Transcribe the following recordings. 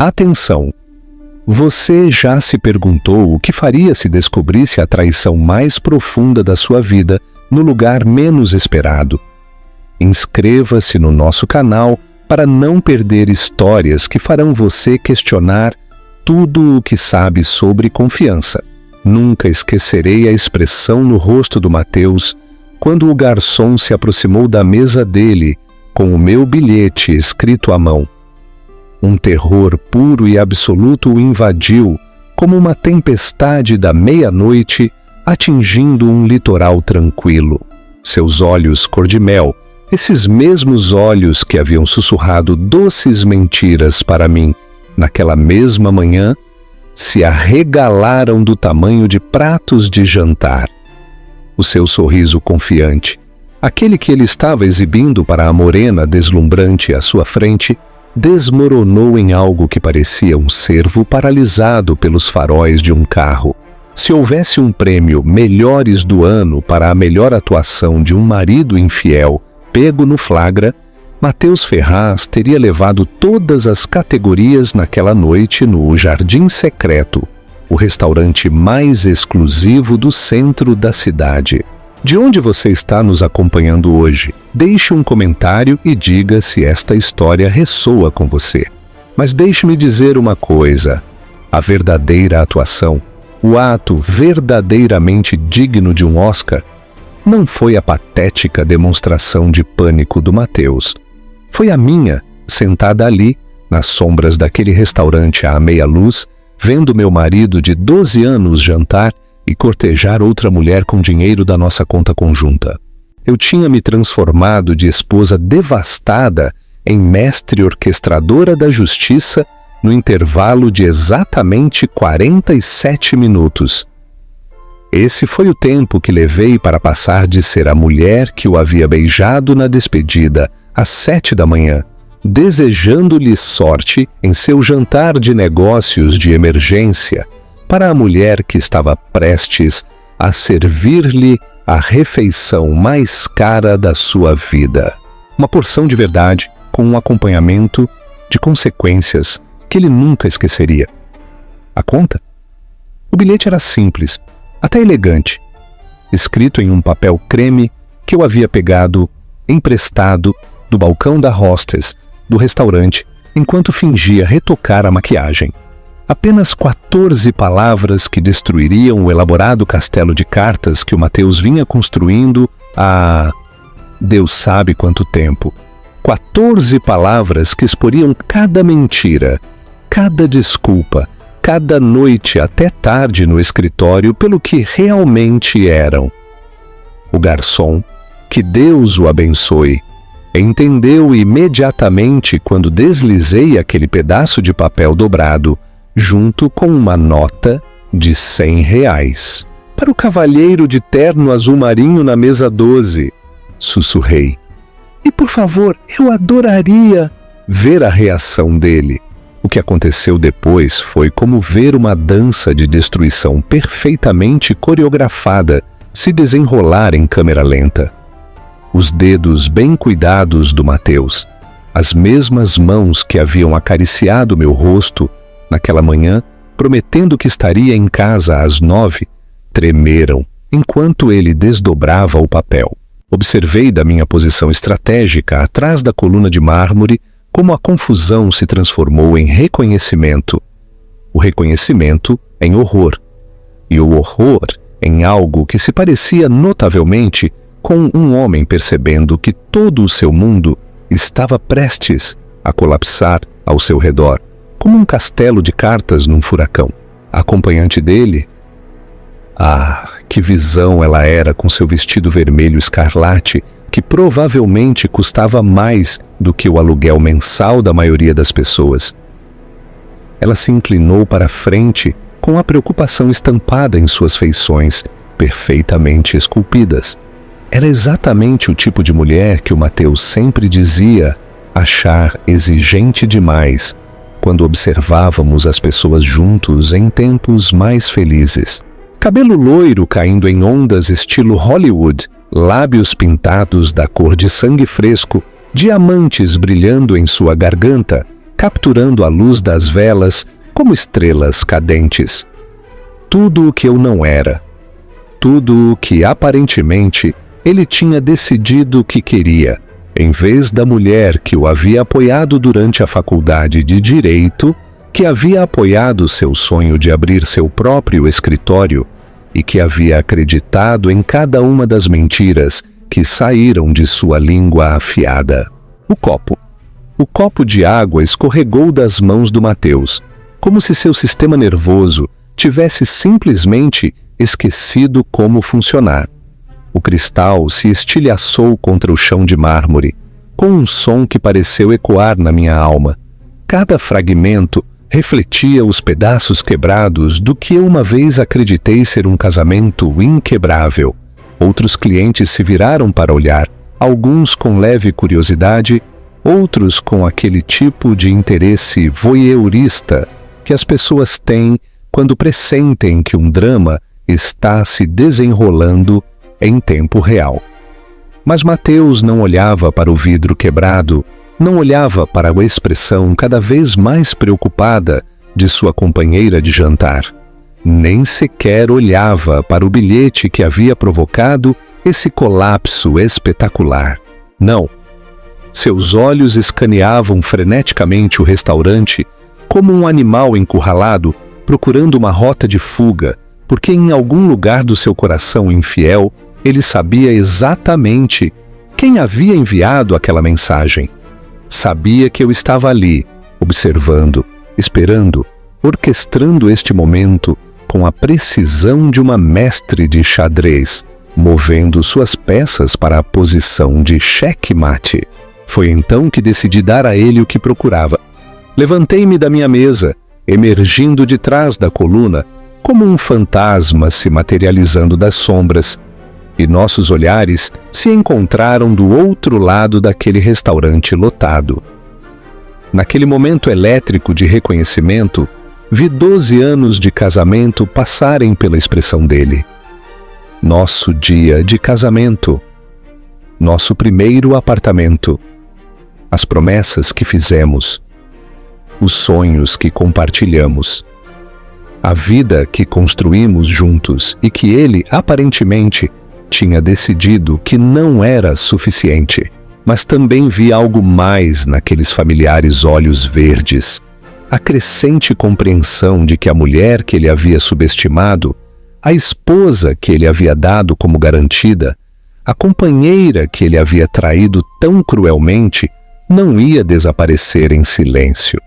Atenção! Você já se perguntou o que faria se descobrisse a traição mais profunda da sua vida no lugar menos esperado? Inscreva-se no nosso canal para não perder histórias que farão você questionar tudo o que sabe sobre confiança. Nunca esquecerei a expressão no rosto do Mateus quando o garçom se aproximou da mesa dele com o meu bilhete escrito à mão. Um terror puro e absoluto o invadiu, como uma tempestade da meia-noite atingindo um litoral tranquilo. Seus olhos cor de mel, esses mesmos olhos que haviam sussurrado doces mentiras para mim naquela mesma manhã, se arregalaram do tamanho de pratos de jantar. O seu sorriso confiante, aquele que ele estava exibindo para a morena deslumbrante à sua frente, desmoronou em algo que parecia um cervo paralisado pelos faróis de um carro. Se houvesse um prêmio Melhores do Ano para a melhor atuação de um marido infiel pego no flagra, Mateus Ferraz teria levado todas as categorias naquela noite no Jardim Secreto, o restaurante mais exclusivo do centro da cidade. De onde você está nos acompanhando hoje? Deixe um comentário e diga se esta história ressoa com você. Mas deixe-me dizer uma coisa: a verdadeira atuação, o ato verdadeiramente digno de um Oscar, não foi a patética demonstração de pânico do Mateus. Foi a minha, sentada ali, nas sombras daquele restaurante à meia luz, vendo meu marido de 12 anos jantar e cortejar outra mulher com dinheiro da nossa conta conjunta. Eu tinha me transformado de esposa devastada em mestre orquestradora da justiça no intervalo de exatamente 47 minutos. Esse foi o tempo que levei para passar de ser a mulher que o havia beijado na despedida às 7 da manhã, desejando-lhe sorte em seu jantar de negócios de emergência, para a mulher que estava prestes a servir-lhe a refeição mais cara da sua vida. Uma porção de verdade com um acompanhamento de consequências que ele nunca esqueceria. A conta? O bilhete era simples, até elegante, escrito em um papel creme que eu havia pegado, emprestado, do balcão da hostess do restaurante enquanto fingia retocar a maquiagem. Apenas 14 palavras que destruiriam o elaborado castelo de cartas que o Mateus vinha construindo há Deus sabe quanto tempo. 14 palavras que exporiam cada mentira, cada desculpa, cada noite até tarde no escritório pelo que realmente eram. O garçom, que Deus o abençoe, entendeu imediatamente quando deslizei aquele pedaço de papel dobrado junto com uma nota de R$100. Para o cavalheiro de terno azul marinho na mesa 12, sussurrei. E por favor, eu adoraria ver a reação dele. O que aconteceu depois foi como ver uma dança de destruição perfeitamente coreografada se desenrolar em câmera lenta. Os dedos bem cuidados do Mateus, as mesmas mãos que haviam acariciado meu rosto naquela manhã, prometendo que estaria em casa às 9, tremeram enquanto ele desdobrava o papel. Observei da minha posição estratégica atrás da coluna de mármore como a confusão se transformou em reconhecimento, o reconhecimento em horror, e o horror em algo que se parecia notavelmente com um homem percebendo que todo o seu mundo estava prestes a colapsar ao seu redor, como um castelo de cartas num furacão. A acompanhante dele, que visão ela era com seu vestido vermelho escarlate, que provavelmente custava mais do que o aluguel mensal da maioria das pessoas. Ela se inclinou para a frente com a preocupação estampada em suas feições, perfeitamente esculpidas. Era exatamente o tipo de mulher que o Mateus sempre dizia achar exigente demais quando observávamos as pessoas juntos em tempos mais felizes. Cabelo loiro caindo em ondas estilo Hollywood, lábios pintados da cor de sangue fresco, diamantes brilhando em sua garganta, capturando a luz das velas como estrelas cadentes. Tudo o que eu não era, tudo o que aparentemente ele tinha decidido que queria, em vez da mulher que o havia apoiado durante a faculdade de Direito, que havia apoiado seu sonho de abrir seu próprio escritório e que havia acreditado em cada uma das mentiras que saíram de sua língua afiada. O copo de água escorregou das mãos do Mateus, como se seu sistema nervoso tivesse simplesmente esquecido como funcionar. O cristal se estilhaçou contra o chão de mármore, com um som que pareceu ecoar na minha alma. Cada fragmento refletia os pedaços quebrados do que eu uma vez acreditei ser um casamento inquebrável. Outros clientes se viraram para olhar, alguns com leve curiosidade, outros com aquele tipo de interesse voyeurista que as pessoas têm quando pressentem que um drama está se desenrolando em tempo real. Mas Mateus não olhava para o vidro quebrado, não olhava para a expressão cada vez mais preocupada de sua companheira de jantar. Nem sequer olhava para o bilhete que havia provocado esse colapso espetacular. Não. Seus olhos escaneavam freneticamente o restaurante como um animal encurralado procurando uma rota de fuga, porque em algum lugar do seu coração infiel ele sabia exatamente quem havia enviado aquela mensagem. Sabia que eu estava ali, observando, esperando, orquestrando este momento com a precisão de uma mestre de xadrez, movendo suas peças para a posição de xeque-mate. Foi então que decidi dar a ele o que procurava. Levantei-me da minha mesa, emergindo de trás da coluna, como um fantasma se materializando das sombras, e nossos olhares se encontraram do outro lado daquele restaurante lotado. Naquele momento elétrico de reconhecimento, vi 12 anos de casamento passarem pela expressão dele. Nosso dia de casamento. Nosso primeiro apartamento. As promessas que fizemos. Os sonhos que compartilhamos. A vida que construímos juntos e que ele, aparentemente, tinha decidido que não era suficiente. Mas também vi algo mais naqueles familiares olhos verdes. A crescente compreensão de que a mulher que ele havia subestimado, a esposa que ele havia dado como garantida, a companheira que ele havia traído tão cruelmente, não ia desaparecer em silêncio.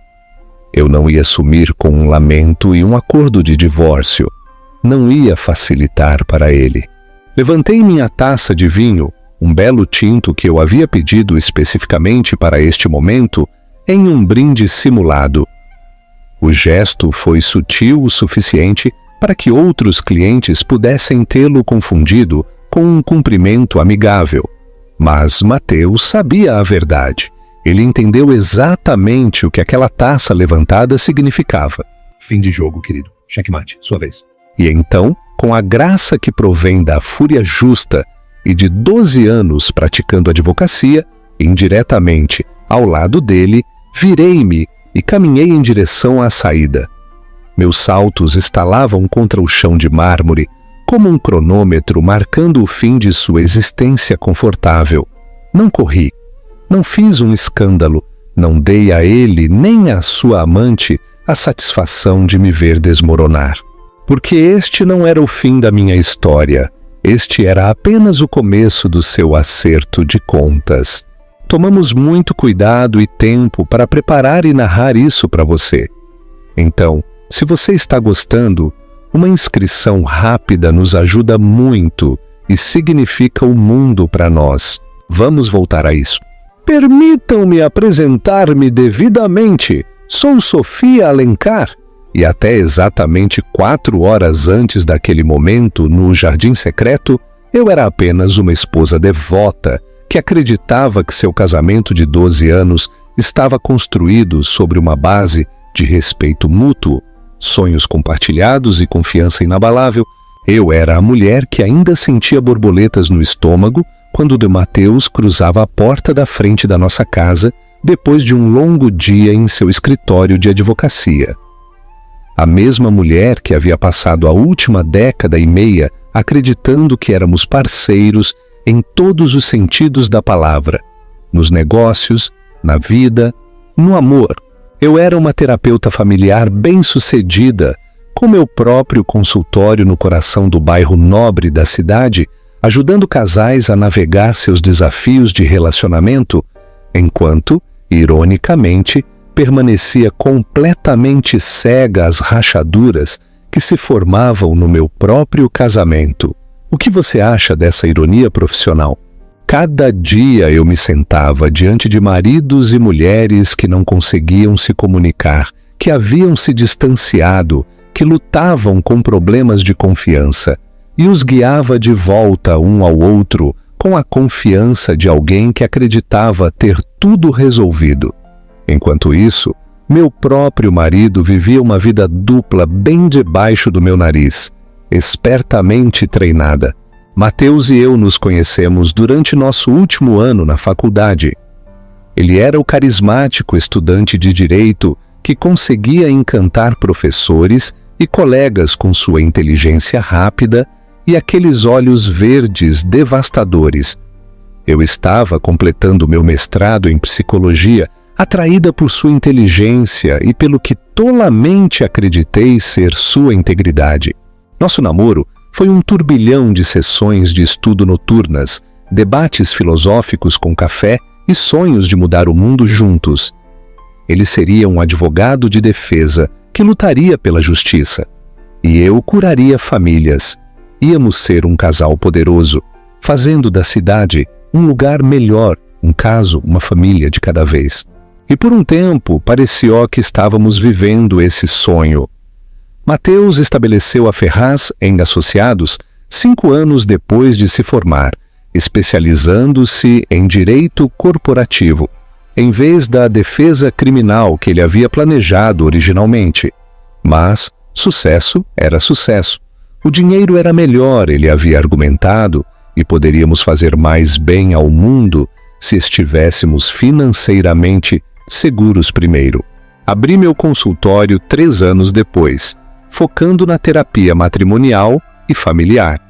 Eu não ia sumir com um lamento e um acordo de divórcio. Não ia facilitar para ele. Levantei minha taça de vinho, um belo tinto que eu havia pedido especificamente para este momento, em um brinde simulado. O gesto foi sutil o suficiente para que outros clientes pudessem tê-lo confundido com um cumprimento amigável. Mas Mateus sabia a verdade. Ele entendeu exatamente o que aquela taça levantada significava. Fim de jogo, querido. Checkmate, sua vez. E então, com a graça que provém da fúria justa e de 12 anos praticando advocacia, indiretamente ao lado dele, virei-me e caminhei em direção à saída. Meus saltos estalavam contra o chão de mármore, como um cronômetro marcando o fim de sua existência confortável. Não corri, não fiz um escândalo, não dei a ele nem à sua amante a satisfação de me ver desmoronar. Porque este não era o fim da minha história, este era apenas o começo do seu acerto de contas. Tomamos muito cuidado e tempo para preparar e narrar isso para você. Então, se você está gostando, uma inscrição rápida nos ajuda muito e significa o mundo para nós. Vamos voltar a isso. Permitam-me apresentar-me devidamente. Sou Sofia Alencar. E até exatamente 4 horas antes daquele momento, no Jardim Secreto, eu era apenas uma esposa devota que acreditava que seu casamento de 12 anos estava construído sobre uma base de respeito mútuo, sonhos compartilhados e confiança inabalável. Eu era a mulher que ainda sentia borboletas no estômago quando o de Mateus cruzava a porta da frente da nossa casa, depois de um longo dia em seu escritório de advocacia. A mesma mulher que havia passado a última década e meia acreditando que éramos parceiros em todos os sentidos da palavra, nos negócios, na vida, no amor. Eu era uma terapeuta familiar bem-sucedida, com meu próprio consultório no coração do bairro nobre da cidade, ajudando casais a navegar seus desafios de relacionamento, enquanto, ironicamente, permanecia completamente cega às rachaduras que se formavam no meu próprio casamento. O que você acha dessa ironia profissional? Cada dia eu me sentava diante de maridos e mulheres que não conseguiam se comunicar, que haviam se distanciado, que lutavam com problemas de confiança, e os guiava de volta um ao outro com a confiança de alguém que acreditava ter tudo resolvido. Enquanto isso, meu próprio marido vivia uma vida dupla bem debaixo do meu nariz, espertamente treinada. Mateus e eu nos conhecemos durante nosso último ano na faculdade. Ele era o carismático estudante de direito que conseguia encantar professores e colegas com sua inteligência rápida e aqueles olhos verdes devastadores. Eu estava completando meu mestrado em psicologia, atraída por sua inteligência e pelo que tolamente acreditei ser sua integridade. Nosso namoro foi um turbilhão de sessões de estudo noturnas, debates filosóficos com café e sonhos de mudar o mundo juntos. Ele seria um advogado de defesa que lutaria pela justiça, e eu curaria famílias. Íamos ser um casal poderoso, fazendo da cidade um lugar melhor, um caso, uma família de cada vez. E por um tempo pareceu que estávamos vivendo esse sonho. Mateus estabeleceu a Ferraz em Associados 5 anos depois de se formar, especializando-se em direito corporativo, em vez da defesa criminal que ele havia planejado originalmente. Mas sucesso era sucesso. O dinheiro era melhor, ele havia argumentado, e poderíamos fazer mais bem ao mundo se estivéssemos financeiramente seguros primeiro. Abri meu consultório 3 anos depois, focando na terapia matrimonial e familiar.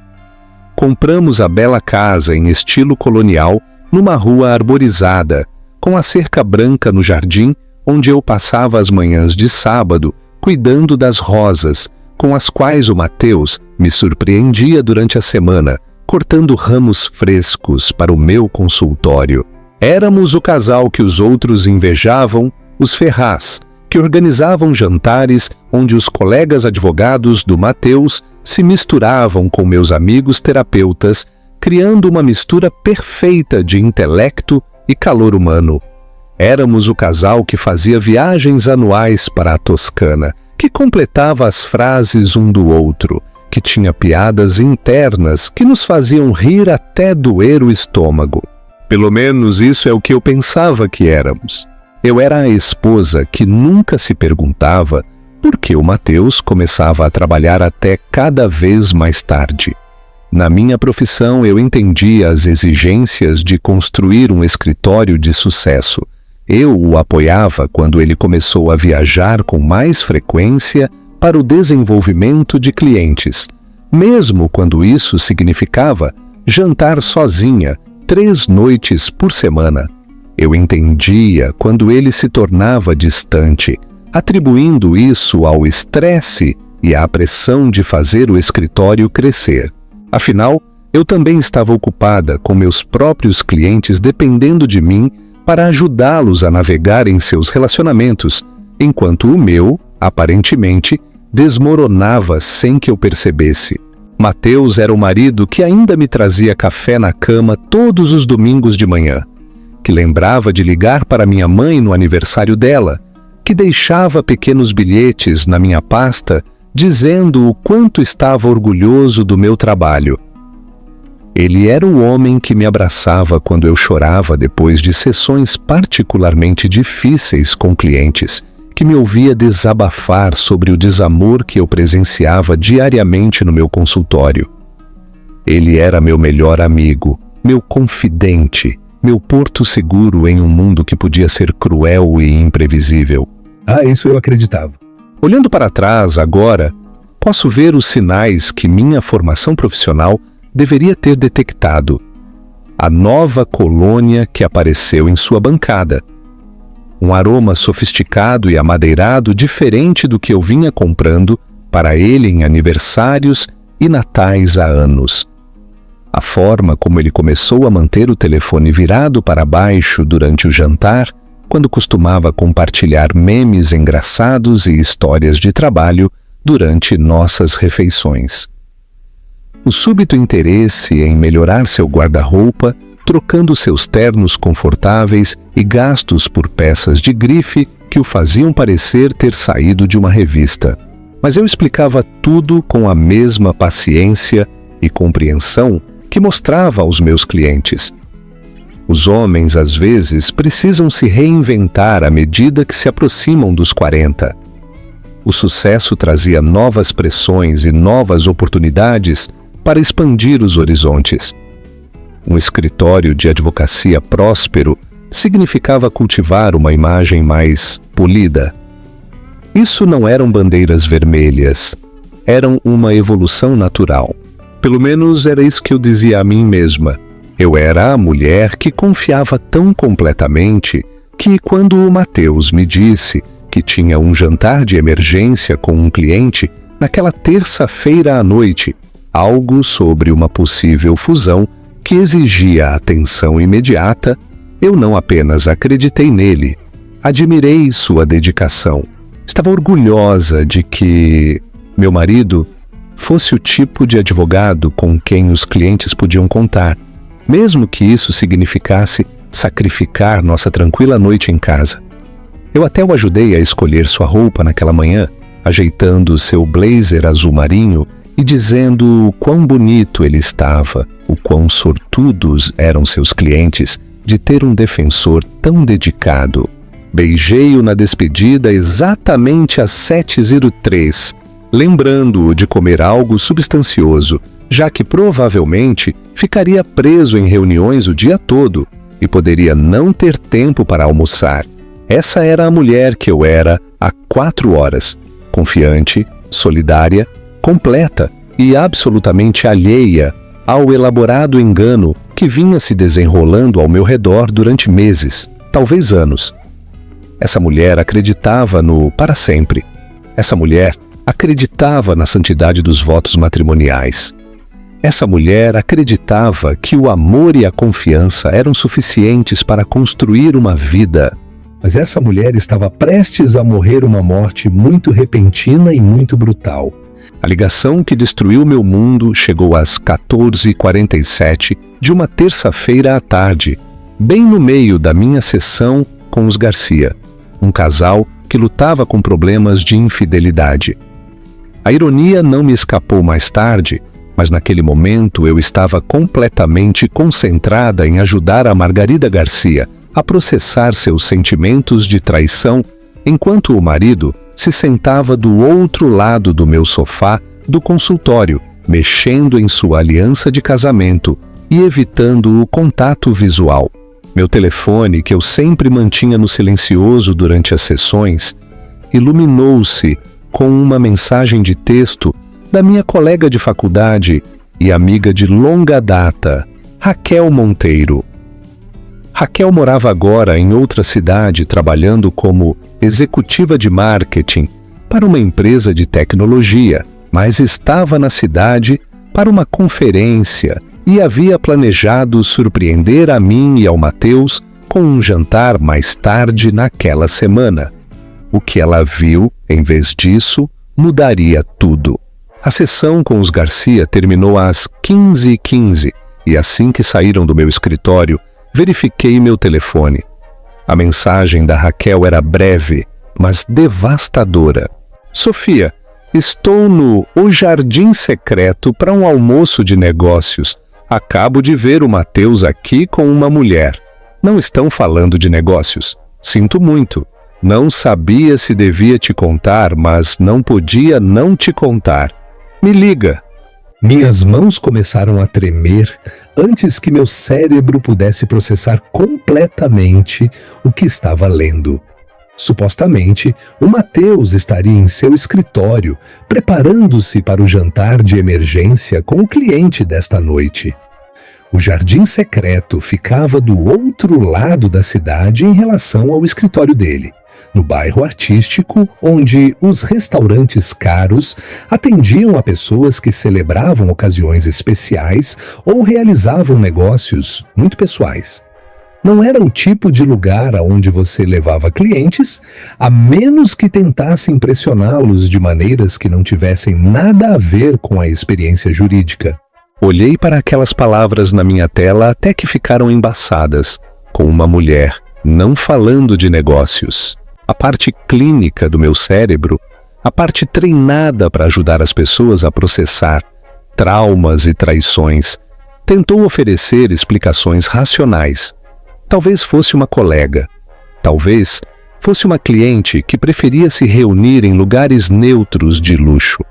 Compramos a bela casa em estilo colonial numa rua arborizada, com a cerca branca no jardim, onde eu passava as manhãs de sábado cuidando das rosas, com as quais o Mateus me surpreendia durante a semana, cortando ramos frescos para o meu consultório. Éramos o casal que os outros invejavam, os Ferraz, que organizavam jantares onde os colegas advogados do Mateus se misturavam com meus amigos terapeutas, criando uma mistura perfeita de intelecto e calor humano. Éramos o casal que fazia viagens anuais para a Toscana, que completava as frases um do outro, que tinha piadas internas que nos faziam rir até doer o estômago. Pelo menos isso é o que eu pensava que éramos. Eu era a esposa que nunca se perguntava por que o Mateus começava a trabalhar até cada vez mais tarde. Na minha profissão, eu entendia as exigências de construir um escritório de sucesso. Eu o apoiava quando ele começou a viajar com mais frequência para o desenvolvimento de clientes, mesmo quando isso significava jantar sozinha 3 noites por semana. Eu entendia quando ele se tornava distante, atribuindo isso ao estresse e à pressão de fazer o escritório crescer. Afinal, eu também estava ocupada com meus próprios clientes dependendo de mim para ajudá-los a navegar em seus relacionamentos, enquanto o meu, aparentemente, desmoronava sem que eu percebesse. Mateus era o marido que ainda me trazia café na cama todos os domingos de manhã, que lembrava de ligar para minha mãe no aniversário dela, que deixava pequenos bilhetes na minha pasta dizendo o quanto estava orgulhoso do meu trabalho. Ele era o homem que me abraçava quando eu chorava depois de sessões particularmente difíceis com clientes, que me ouvia desabafar sobre o desamor que eu presenciava diariamente no meu consultório. Ele era meu melhor amigo, meu confidente, meu porto seguro em um mundo que podia ser cruel e imprevisível. Ah, isso eu acreditava. Olhando para trás agora, posso ver os sinais que minha formação profissional deveria ter detectado. A nova colônia que apareceu em sua bancada. Um aroma sofisticado e amadeirado diferente do que eu vinha comprando para ele em aniversários e natais há anos. A forma como ele começou a manter o telefone virado para baixo durante o jantar, quando costumava compartilhar memes engraçados e histórias de trabalho durante nossas refeições. O súbito interesse em melhorar seu guarda-roupa, trocando seus ternos confortáveis e gastos por peças de grife que o faziam parecer ter saído de uma revista. Mas eu explicava tudo com a mesma paciência e compreensão que mostrava aos meus clientes. Os homens, às vezes, precisam se reinventar à medida que se aproximam dos 40. O sucesso trazia novas pressões e novas oportunidades para expandir os horizontes. Um escritório de advocacia próspero significava cultivar uma imagem mais polida. Isso não eram bandeiras vermelhas, eram uma evolução natural. Pelo menos era isso que eu dizia a mim mesma. Eu era a mulher que confiava tão completamente que, quando o Mateus me disse que tinha um jantar de emergência com um cliente naquela terça-feira à noite, algo sobre uma possível fusão que exigia atenção imediata, eu não apenas acreditei nele, admirei sua dedicação. Estava orgulhosa de que meu marido fosse o tipo de advogado com quem os clientes podiam contar, mesmo que isso significasse sacrificar nossa tranquila noite em casa. Eu até o ajudei a escolher sua roupa naquela manhã, ajeitando seu blazer azul marinho e dizendo o quão bonito ele estava, o quão sortudos eram seus clientes de ter um defensor tão dedicado. Beijei-o na despedida exatamente às 7h03, lembrando-o de comer algo substancioso, já que provavelmente ficaria preso em reuniões o dia todo e poderia não ter tempo para almoçar. Essa era a mulher que eu era há 4 horas, confiante, solidária, completa e absolutamente alheia ao elaborado engano que vinha se desenrolando ao meu redor durante meses, talvez anos. Essa mulher acreditava no para sempre. Essa mulher acreditava na santidade dos votos matrimoniais. Essa mulher acreditava que o amor e a confiança eram suficientes para construir uma vida. Mas essa mulher estava prestes a morrer uma morte muito repentina e muito brutal. A ligação que destruiu meu mundo chegou às 14h47 de uma terça-feira à tarde, bem no meio da minha sessão com os Garcia, um casal que lutava com problemas de infidelidade. A ironia não me escapou mais tarde, mas naquele momento eu estava completamente concentrada em ajudar a Margarida Garcia a processar seus sentimentos de traição, enquanto o marido se sentava do outro lado do meu sofá do consultório, mexendo em sua aliança de casamento e evitando o contato visual. Meu telefone, que eu sempre mantinha no silencioso durante as sessões, iluminou-se com uma mensagem de texto da minha colega de faculdade e amiga de longa data, Raquel Monteiro. Raquel morava agora em outra cidade trabalhando como executiva de marketing para uma empresa de tecnologia, mas estava na cidade para uma conferência e havia planejado surpreender a mim e ao Mateus com um jantar mais tarde naquela semana. O que ela viu, em vez disso, mudaria tudo. A sessão com os Garcia terminou às 15h15 e assim que saíram do meu escritório, verifiquei meu telefone. A mensagem da Raquel era breve, mas devastadora. Sofia, estou no O Jardim Secreto para um almoço de negócios. Acabo de ver o Mateus aqui com uma mulher. Não estão falando de negócios. Sinto muito. Não sabia se devia te contar, mas não podia não te contar. Me liga. Minhas mãos começaram a tremer antes que meu cérebro pudesse processar completamente o que estava lendo. Supostamente, o Mateus estaria em seu escritório, preparando-se para o jantar de emergência com o cliente desta noite. O jardim secreto ficava do outro lado da cidade em relação ao escritório dele, no bairro artístico, onde os restaurantes caros atendiam a pessoas que celebravam ocasiões especiais ou realizavam negócios muito pessoais. Não era o tipo de lugar aonde você levava clientes, a menos que tentasse impressioná-los de maneiras que não tivessem nada a ver com a experiência jurídica. Olhei para aquelas palavras na minha tela até que ficaram embaçadas, com uma mulher não falando de negócios. A parte clínica do meu cérebro, a parte treinada para ajudar as pessoas a processar traumas e traições, tentou oferecer explicações racionais. Talvez fosse uma colega, talvez fosse uma cliente que preferia se reunir em lugares neutros de luxo.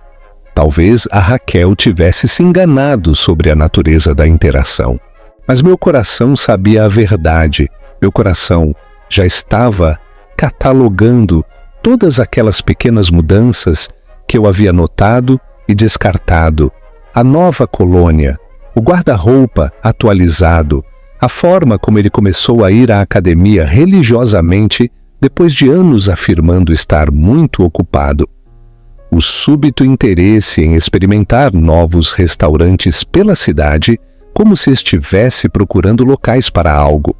Talvez a Raquel tivesse se enganado sobre a natureza da interação. Mas meu coração sabia a verdade. Meu coração já estava catalogando todas aquelas pequenas mudanças que eu havia notado e descartado. A nova colônia, o guarda-roupa atualizado, a forma como ele começou a ir à academia religiosamente depois de anos afirmando estar muito ocupado. O súbito interesse em experimentar novos restaurantes pela cidade, como se estivesse procurando locais para algo.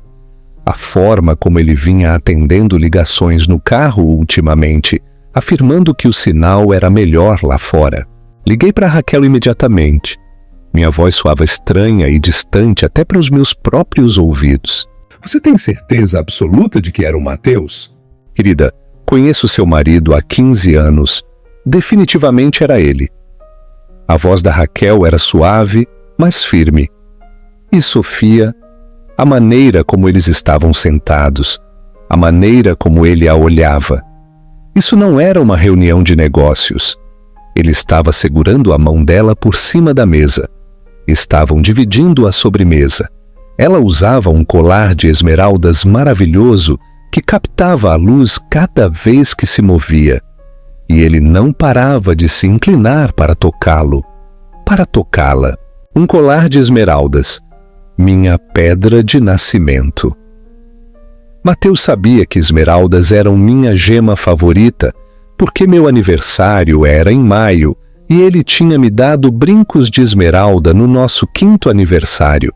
A forma como ele vinha atendendo ligações no carro ultimamente, afirmando que o sinal era melhor lá fora. Liguei para Raquel imediatamente. Minha voz soava estranha e distante até para os meus próprios ouvidos. Você tem certeza absoluta de que era o Mateus? Querida, conheço seu marido há 15 anos. Definitivamente era ele. A voz da Raquel era suave, mas firme. E Sofia, a maneira como eles estavam sentados, a maneira como ele a olhava. Isso não era uma reunião de negócios. Ele estava segurando a mão dela por cima da mesa. Estavam dividindo a sobremesa. Ela usava um colar de esmeraldas maravilhoso que captava a luz cada vez que se movia. E ele não parava de se inclinar para tocá-lo, para tocá-la. Um colar de esmeraldas, minha pedra de nascimento. Mateus sabia que esmeraldas eram minha gema favorita, porque meu aniversário era em maio e ele tinha me dado brincos de esmeralda no nosso 5º aniversário.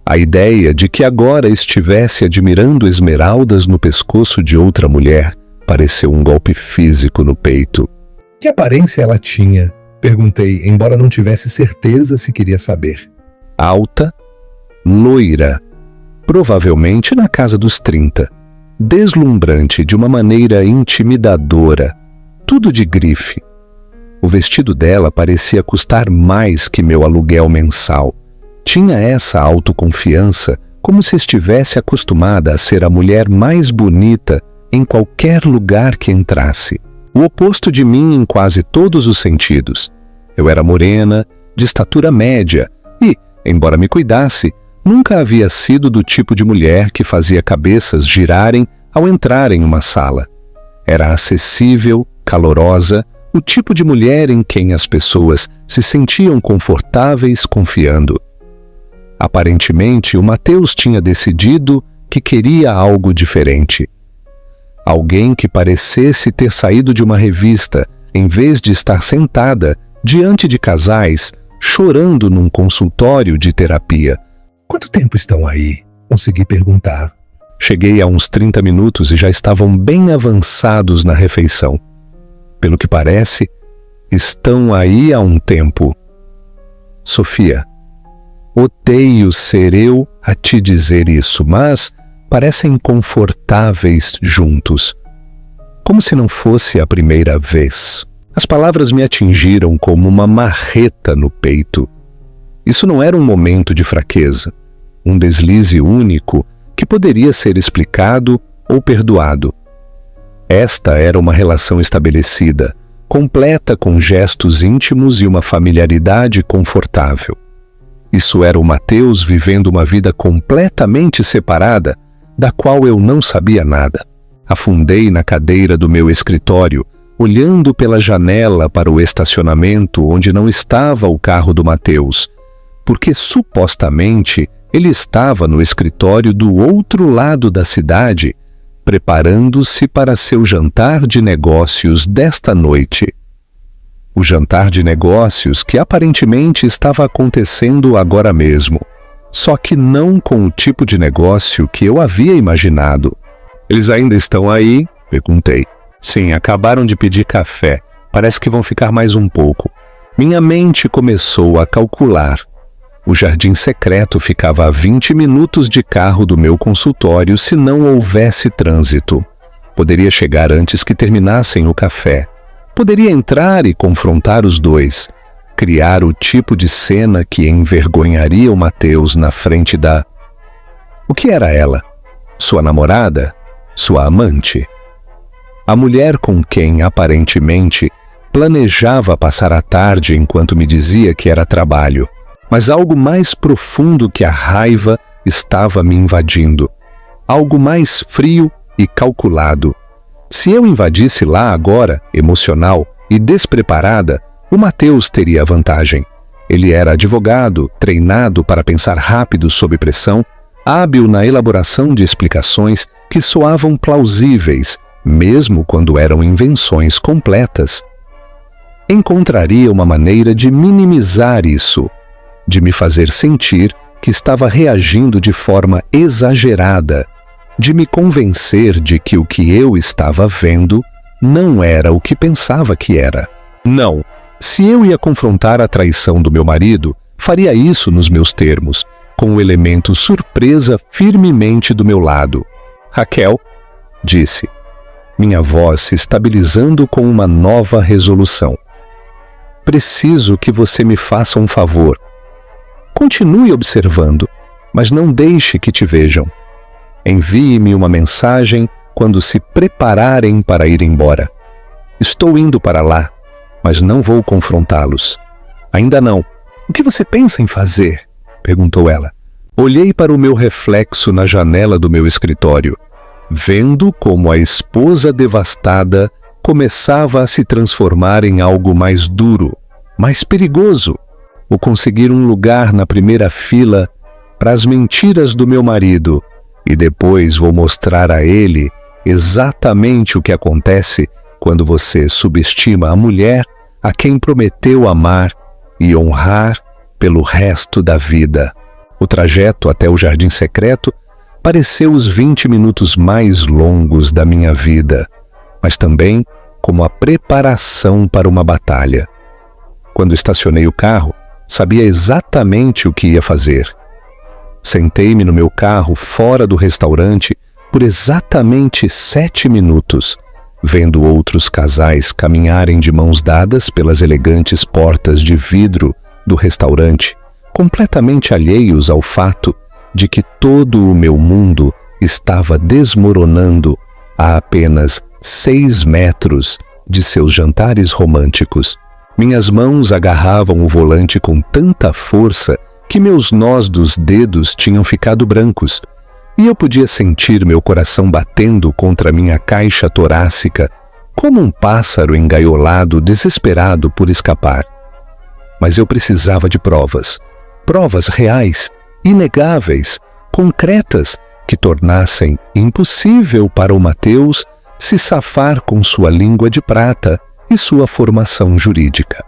A ideia de que agora estivesse admirando esmeraldas no pescoço de outra mulher pareceu um golpe físico no peito. Que aparência ela tinha? Perguntei, embora não tivesse certeza se queria saber. Alta, loira, provavelmente na casa dos 30. Deslumbrante de uma maneira intimidadora, tudo de grife. O vestido dela parecia custar mais que meu aluguel mensal. Tinha essa autoconfiança, como se estivesse acostumada a ser a mulher mais bonita em qualquer lugar que entrasse. O oposto de mim em quase todos os sentidos. Eu era morena, de estatura média e, embora me cuidasse, nunca havia sido do tipo de mulher que fazia cabeças girarem ao entrar em uma sala. Era acessível, calorosa, o tipo de mulher em quem as pessoas se sentiam confortáveis confiando. Aparentemente, o Mateus tinha decidido que queria algo diferente. Alguém que parecesse ter saído de uma revista, em vez de estar sentada diante de casais, chorando num consultório de terapia. Quanto tempo estão aí? Consegui perguntar. Cheguei a uns 30 minutos e já estavam bem avançados na refeição. Pelo que parece, estão aí há um tempo. Sofia, odeio ser eu a te dizer isso, mas parecem confortáveis juntos. Como se não fosse a primeira vez. As palavras me atingiram como uma marreta no peito. Isso não era um momento de fraqueza, um deslize único que poderia ser explicado ou perdoado. Esta era uma relação estabelecida, completa com gestos íntimos e uma familiaridade confortável. Isso era o Mateus vivendo uma vida completamente separada, da qual eu não sabia nada. Afundei na cadeira do meu escritório, olhando pela janela para o estacionamento onde não estava o carro do Mateus, porque supostamente ele estava no escritório do outro lado da cidade, preparando-se para seu jantar de negócios desta noite. O jantar de negócios que aparentemente estava acontecendo agora mesmo, só que não com o tipo de negócio que eu havia imaginado. "Eles ainda estão aí?" perguntei. "Sim, acabaram de pedir café. Parece que vão ficar mais um pouco." Minha mente começou a calcular. O jardim secreto ficava a 20 minutos de carro do meu consultório se não houvesse trânsito. Poderia chegar antes que terminassem o café. Poderia entrar e confrontar os dois, criar o tipo de cena que envergonharia o Mateus na frente da... O que era ela? Sua namorada? Sua amante? A mulher com quem, aparentemente, planejava passar a tarde enquanto me dizia que era trabalho. Mas algo mais profundo que a raiva estava me invadindo. Algo mais frio e calculado. Se eu invadisse lá agora, emocional e despreparada, o Mateus teria a vantagem. Ele era advogado, treinado para pensar rápido sob pressão, hábil na elaboração de explicações que soavam plausíveis, mesmo quando eram invenções completas. Encontraria uma maneira de minimizar isso, de me fazer sentir que estava reagindo de forma exagerada, de me convencer de que o que eu estava vendo não era o que pensava que era. Não, se eu ia confrontar a traição do meu marido, faria isso nos meus termos, com o elemento surpresa firmemente do meu lado. "Raquel", disse, minha voz se estabilizando com uma nova resolução. "Preciso que você me faça um favor. Continue observando, mas não deixe que te vejam. Envie-me uma mensagem quando se prepararem para ir embora. Estou indo para lá, mas não vou confrontá-los." "Ainda não. O que você pensa em fazer?" perguntou ela. Olhei para o meu reflexo na janela do meu escritório, vendo como a esposa devastada começava a se transformar em algo mais duro, mais perigoso. Vou conseguir um lugar na primeira fila para as mentiras do meu marido e depois vou mostrar a ele exatamente o que acontece quando você subestima a mulher a quem prometeu amar e honrar pelo resto da vida. O trajeto até o jardim secreto pareceu os 20 minutos mais longos da minha vida, mas também como a preparação para uma batalha. Quando estacionei o carro, sabia exatamente o que ia fazer. Sentei-me no meu carro fora do restaurante por exatamente 7 minutos, vendo outros casais caminharem de mãos dadas pelas elegantes portas de vidro do restaurante, completamente alheios ao fato de que todo o meu mundo estava desmoronando a apenas 6 metros de seus jantares românticos. Minhas mãos agarravam o volante com tanta força que meus nós dos dedos tinham ficado brancos, e eu podia sentir meu coração batendo contra minha caixa torácica, como um pássaro engaiolado desesperado por escapar. Mas eu precisava de provas, provas reais, inegáveis, concretas, que tornassem impossível para o Mateus se safar com sua língua de prata e sua formação jurídica.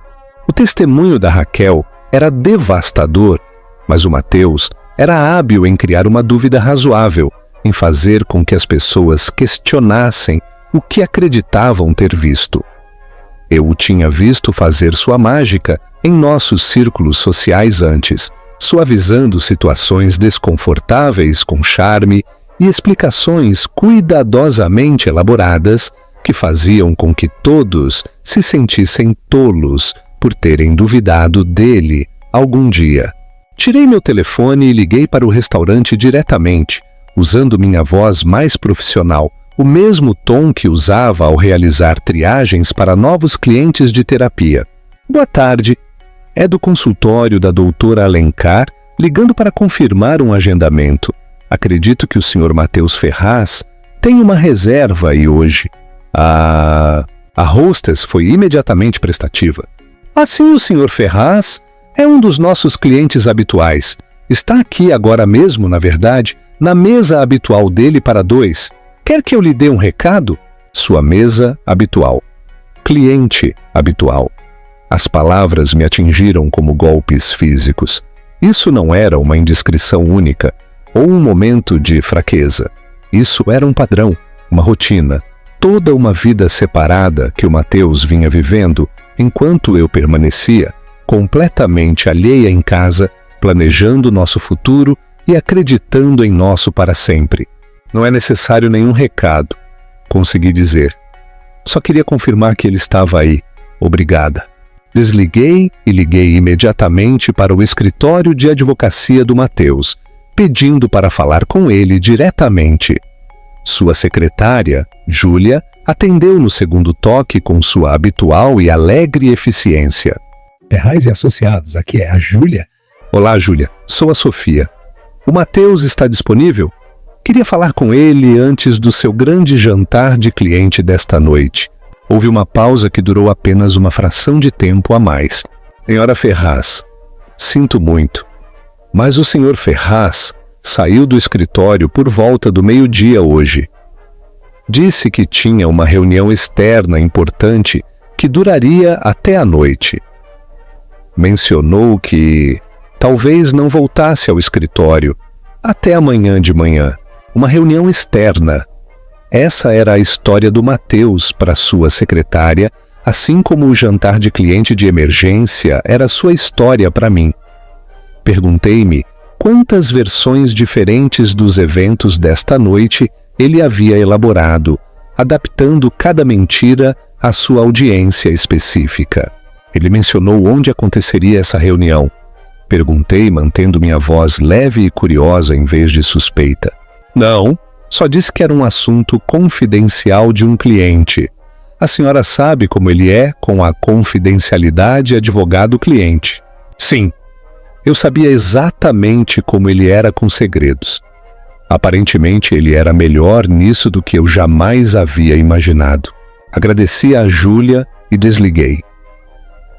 O testemunho da Raquel era devastador, mas o Mateus era hábil em criar uma dúvida razoável, em fazer com que as pessoas questionassem o que acreditavam ter visto. Eu o tinha visto fazer sua mágica em nossos círculos sociais antes, suavizando situações desconfortáveis com charme e explicações cuidadosamente elaboradas que faziam com que todos se sentissem tolos por terem duvidado dele algum dia. Tirei meu telefone e liguei para o restaurante diretamente, usando minha voz mais profissional, o mesmo tom que usava ao realizar triagens para novos clientes de terapia. Boa tarde. É do consultório da doutora Alencar, ligando para confirmar um agendamento. Acredito que o Sr. Matheus Ferraz tem uma reserva aí hoje. A hostess foi imediatamente prestativa. Assim, o Sr. Ferraz é um dos nossos clientes habituais. Está aqui agora mesmo, na verdade, na mesa habitual dele para 2. Quer que eu lhe dê um recado? Sua mesa habitual. Cliente habitual. As palavras me atingiram como golpes físicos. Isso não era uma indiscrição única ou um momento de fraqueza. Isso era um padrão, uma rotina, toda uma vida separada que o Matheus vinha vivendo enquanto eu permanecia completamente alheia em casa, planejando nosso futuro e acreditando em nosso para sempre. Não é necessário nenhum recado, consegui dizer. Só queria confirmar que ele estava aí. Obrigada. Desliguei e liguei imediatamente para o escritório de advocacia do Matheus, pedindo para falar com ele diretamente. Sua secretária, Júlia, atendeu no segundo toque com sua habitual e alegre eficiência. Ferraz e Associados, aqui é a Júlia. Olá, Júlia. Sou a Sofia. O Matheus está disponível? Queria falar com ele antes do seu grande jantar de cliente desta noite. Houve uma pausa que durou apenas uma fração de tempo a mais. Senhora Ferraz, sinto muito, mas o senhor Ferraz saiu do escritório por volta do meio-dia hoje. Disse que tinha uma reunião externa importante que duraria até a noite. Mencionou que talvez não voltasse ao escritório até amanhã de manhã. Uma reunião externa. Essa era a história do Matheus para sua secretária, assim como o jantar de cliente de emergência era sua história para mim. Perguntei-me quantas versões diferentes dos eventos desta noite ele havia elaborado, adaptando cada mentira à sua audiência específica. Ele mencionou onde aconteceria essa reunião. Perguntei, mantendo minha voz leve e curiosa em vez de suspeita. Não, só disse que era um assunto confidencial de um cliente. A senhora sabe como ele é com a confidencialidade advogado-cliente. Sim, eu sabia exatamente como ele era com segredos. Aparentemente ele era melhor nisso do que eu jamais havia imaginado. Agradeci a Júlia e desliguei.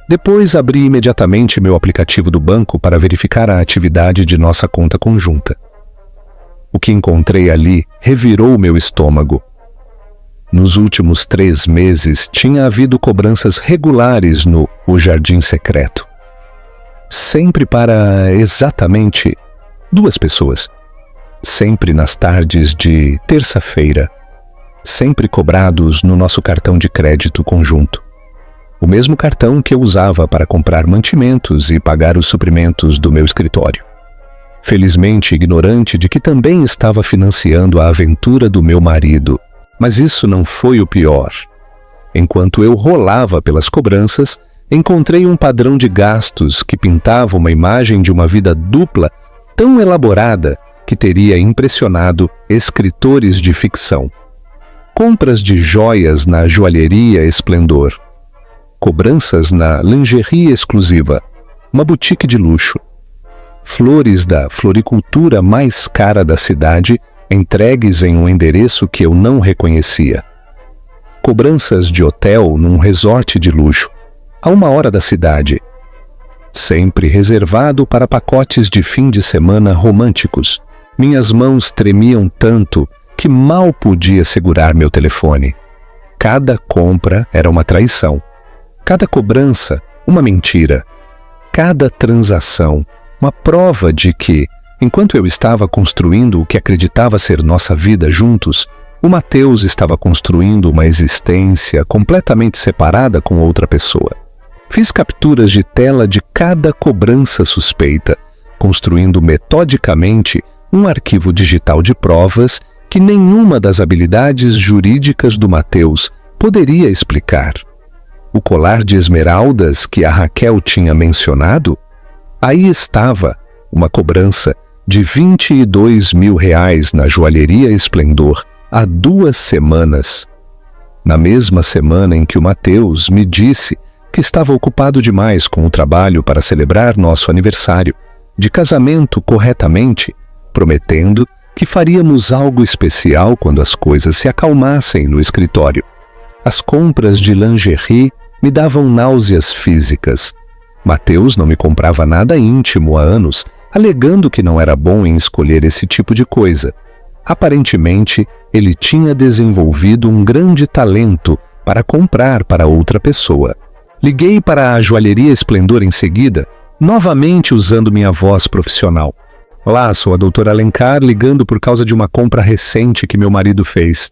Depois abri imediatamente meu aplicativo do banco para verificar a atividade de nossa conta conjunta. O que encontrei ali revirou meu estômago. Nos últimos 3 meses tinha havido cobranças regulares no O Jardim Secreto. Sempre para exatamente 2 pessoas. Sempre nas tardes de terça-feira. Sempre cobrados no nosso cartão de crédito conjunto. O mesmo cartão que eu usava para comprar mantimentos e pagar os suprimentos do meu escritório. Felizmente ignorante de que também estava financiando a aventura do meu marido. Mas isso não foi o pior. Enquanto eu rolava pelas cobranças, encontrei um padrão de gastos que pintava uma imagem de uma vida dupla tão elaborada que teria impressionado escritores de ficção. Compras de joias na joalheria Esplendor. Cobranças na lingerie exclusiva, uma boutique de luxo. Flores da floricultura mais cara da cidade, entregues em um endereço que eu não reconhecia. Cobranças de hotel num resort de luxo, a 1 hora da cidade. Sempre reservado para pacotes de fim de semana românticos. Minhas mãos tremiam tanto que mal podia segurar meu telefone. Cada compra era uma traição. Cada cobrança, uma mentira. Cada transação, uma prova de que, enquanto eu estava construindo o que acreditava ser nossa vida juntos, o Matheus estava construindo uma existência completamente separada com outra pessoa. Fiz capturas de tela de cada cobrança suspeita, construindo metodicamente um arquivo digital de provas que nenhuma das habilidades jurídicas do Matheus poderia explicar. O colar de esmeraldas que a Raquel tinha mencionado? Aí estava uma cobrança de R$ 22.000 na joalheria Esplendor, há 2 semanas. Na mesma semana em que o Mateus me disse que estava ocupado demais com o trabalho para celebrar nosso aniversário de casamento corretamente, prometendo que faríamos algo especial quando as coisas se acalmassem no escritório. As compras de lingerie me davam náuseas físicas. Mateus não me comprava nada íntimo há anos, alegando que não era bom em escolher esse tipo de coisa. Aparentemente, ele tinha desenvolvido um grande talento para comprar para outra pessoa. Liguei para a joalheria Esplendor em seguida, novamente usando minha voz profissional. Olá, sou a doutora Alencar, ligando por causa de uma compra recente que meu marido fez.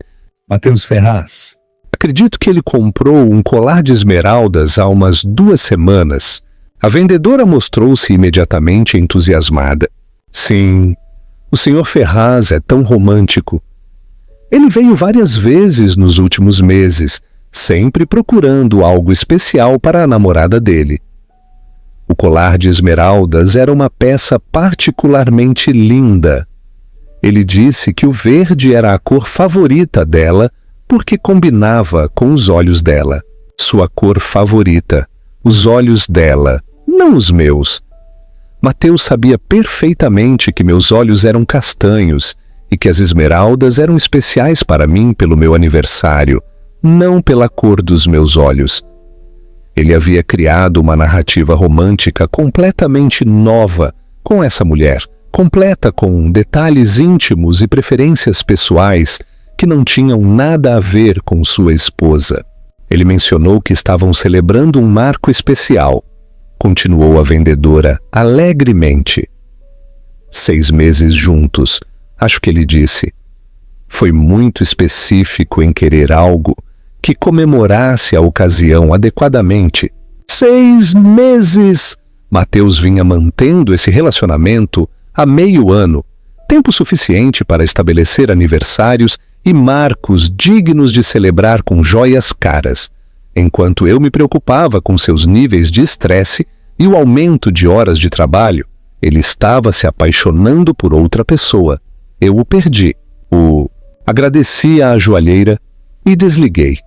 Mateus Ferraz. Acredito que ele comprou um colar de esmeraldas há umas 2 semanas. A vendedora mostrou-se imediatamente entusiasmada. Sim, o Sr. Ferraz é tão romântico. Ele veio várias vezes nos últimos meses, sempre procurando algo especial para a namorada dele. O colar de esmeraldas era uma peça particularmente linda. Ele disse que o verde era a cor favorita dela porque combinava com os olhos dela. Sua cor favorita, os olhos dela, não os meus. Mateus sabia perfeitamente que meus olhos eram castanhos e que as esmeraldas eram especiais para mim pelo meu aniversário, não pela cor dos meus olhos. Ele havia criado uma narrativa romântica completamente nova com essa mulher, completa com detalhes íntimos e preferências pessoais que não tinham nada a ver com sua esposa. Ele mencionou que estavam celebrando um marco especial. Continuou a vendedora alegremente. 6 meses juntos, acho que ele disse. Foi muito específico em querer algo que comemorasse a ocasião adequadamente. 6 meses! Mateus vinha mantendo esse relacionamento há meio ano, tempo suficiente para estabelecer aniversários e marcos dignos de celebrar com joias caras, enquanto eu me preocupava com seus níveis de estresse e o aumento de horas de trabalho. Ele estava se apaixonando por outra pessoa. Eu o perdi. Agradeci à joalheira e desliguei.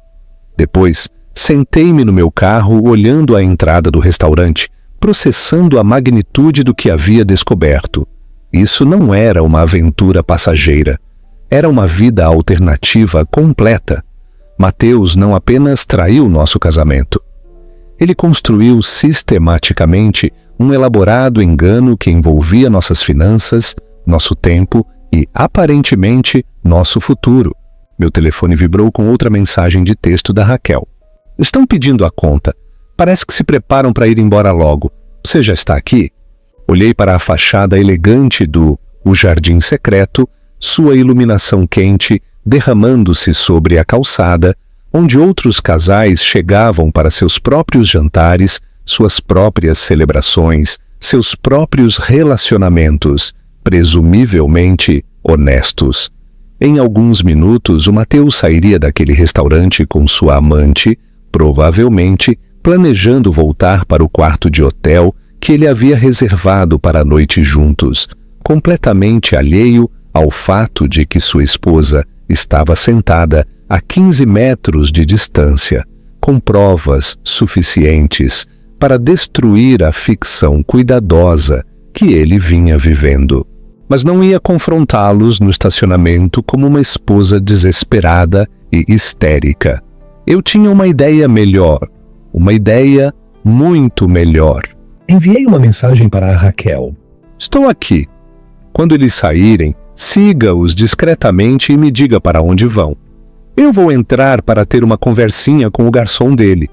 Depois, sentei-me no meu carro olhando a entrada do restaurante, processando a magnitude do que havia descoberto. Isso não era uma aventura passageira. Era uma vida alternativa completa. Mateus não apenas traiu nosso casamento. Ele construiu sistematicamente um elaborado engano que envolvia nossas finanças, nosso tempo e, aparentemente, nosso futuro. Meu telefone vibrou com outra mensagem de texto da Raquel. Estão pedindo a conta. Parece que se preparam para ir embora logo. Você já está aqui? Olhei para a fachada elegante do O Jardim Secreto, sua iluminação quente derramando-se sobre a calçada, onde outros casais chegavam para seus próprios jantares, suas próprias celebrações, seus próprios relacionamentos, presumivelmente honestos. Em alguns minutos, o Mateus sairia daquele restaurante com sua amante, provavelmente planejando voltar para o quarto de hotel que ele havia reservado para a noite juntos, completamente alheio ao fato de que sua esposa estava sentada a 15 metros de distância, com provas suficientes para destruir a ficção cuidadosa que ele vinha vivendo. Mas não ia confrontá-los no estacionamento como uma esposa desesperada e histérica. Eu tinha uma ideia melhor, uma ideia muito melhor. Enviei uma mensagem para a Raquel. Estou aqui. Quando eles saírem, siga-os discretamente e me diga para onde vão. Eu vou entrar para ter uma conversinha com o garçom dele.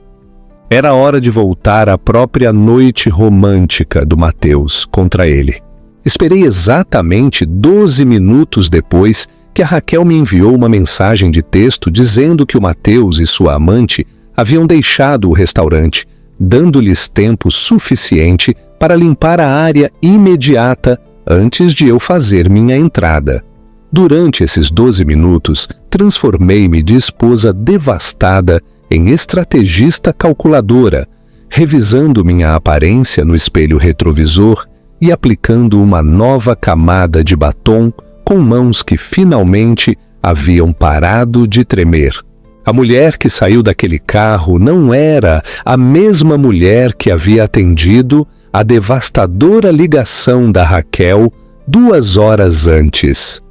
Era hora de voltar à própria noite romântica do Mateus contra ele. Esperei exatamente 12 minutos depois que a Raquel me enviou uma mensagem de texto dizendo que o Mateus e sua amante haviam deixado o restaurante, dando-lhes tempo suficiente para limpar a área imediata antes de eu fazer minha entrada. Durante esses 12 minutos, transformei-me de esposa devastada em estrategista calculadora, revisando minha aparência no espelho retrovisor e aplicando uma nova camada de batom com mãos que finalmente haviam parado de tremer. A mulher que saiu daquele carro não era a mesma mulher que havia atendido a devastadora ligação da Raquel 2 horas antes.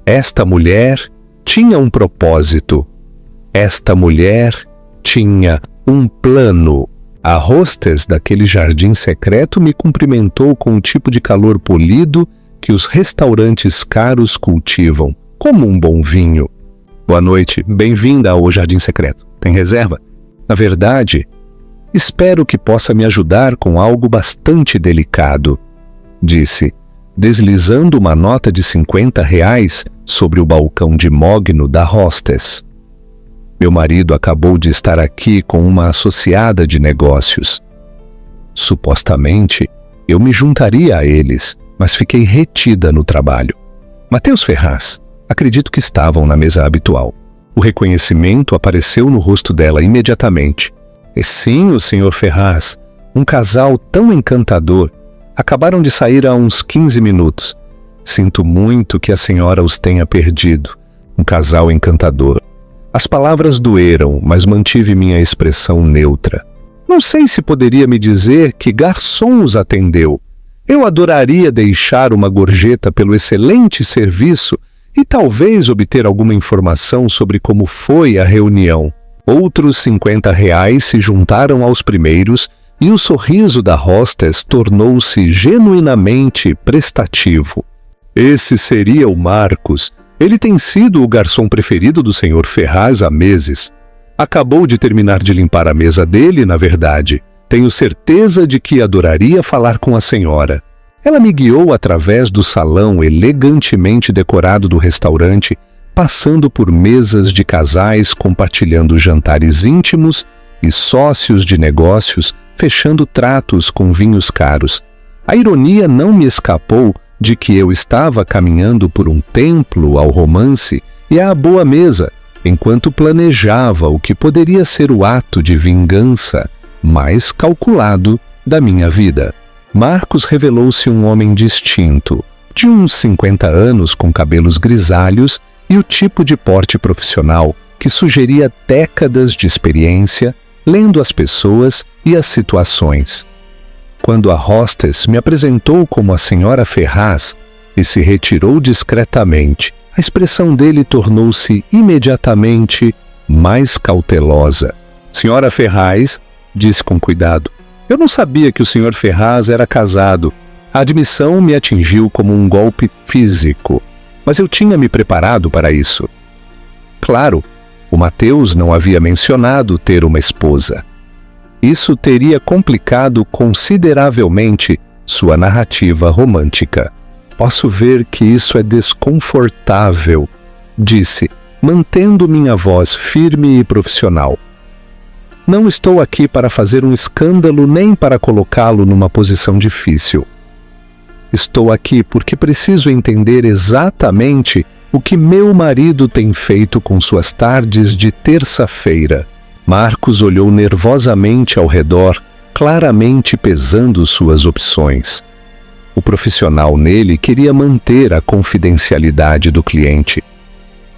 Esta mulher tinha um propósito. Esta mulher tinha um plano. A hostess daquele jardim secreto me cumprimentou com o tipo de calor polido que os restaurantes caros cultivam, como um bom vinho. Boa noite, bem-vinda ao Jardim Secreto. Tem reserva? Na verdade, espero que possa me ajudar com algo bastante delicado, disse, deslizando uma nota de R$50 sobre o balcão de mogno da hostess. Meu marido acabou de estar aqui com uma associada de negócios. Supostamente, eu me juntaria a eles, mas fiquei retida no trabalho. Matheus Ferraz, acredito que estavam na mesa habitual. O reconhecimento apareceu no rosto dela imediatamente. E sim, o Sr. Ferraz, um casal tão encantador. Acabaram de sair há uns 15 minutos. Sinto muito que a senhora os tenha perdido. Um casal encantador. As palavras doeram, mas mantive minha expressão neutra. Não sei se poderia me dizer que garçom os atendeu. Eu adoraria deixar uma gorjeta pelo excelente serviço e talvez obter alguma informação sobre como foi a reunião. Outros R$50 se juntaram aos primeiros e o sorriso da hostess tornou-se genuinamente prestativo. Esse seria o Marcos. Ele tem sido o garçom preferido do Sr. Ferraz há meses. Acabou de terminar de limpar a mesa dele, na verdade. Tenho certeza de que adoraria falar com a senhora. Ela me guiou através do salão elegantemente decorado do restaurante, passando por mesas de casais compartilhando jantares íntimos e sócios de negócios fechando tratos com vinhos caros. A ironia não me escapou de que eu estava caminhando por um templo ao romance e à boa mesa, enquanto planejava o que poderia ser o ato de vingança mais calculado da minha vida. Marcos revelou-se um homem distinto, de uns 50 anos com cabelos grisalhos e o tipo de porte profissional que sugeria décadas de experiência lendo as pessoas e as situações. Quando a hostess me apresentou como a senhora Ferraz e se retirou discretamente, a expressão dele tornou-se imediatamente mais cautelosa. Senhora Ferraz, disse com cuidado, eu não sabia que o Sr. Ferraz era casado. A admissão me atingiu como um golpe físico, mas eu tinha me preparado para isso. Claro, o Matheus não havia mencionado ter uma esposa. Isso teria complicado consideravelmente sua narrativa romântica. Posso ver que isso é desconfortável, disse, mantendo minha voz firme e profissional. Não estou aqui para fazer um escândalo nem para colocá-lo numa posição difícil. Estou aqui porque preciso entender exatamente o que meu marido tem feito com suas tardes de terça-feira. Marcos olhou nervosamente ao redor, claramente pesando suas opções. O profissional nele queria manter a confidencialidade do cliente.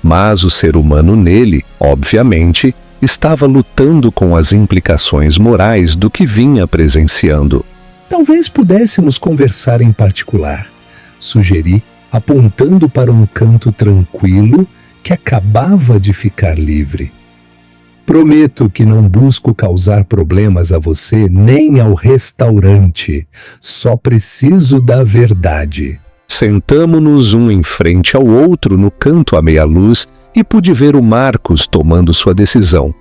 Mas o ser humano nele, obviamente, estava lutando com as implicações morais do que vinha presenciando. Talvez pudéssemos conversar em particular, sugeri, apontando para um canto tranquilo que acabava de ficar livre. Prometo que não busco causar problemas a você nem ao restaurante. Só preciso da verdade. Sentamo-nos um em frente ao outro no canto à meia-luz e pude ver o Marcos tomando sua decisão.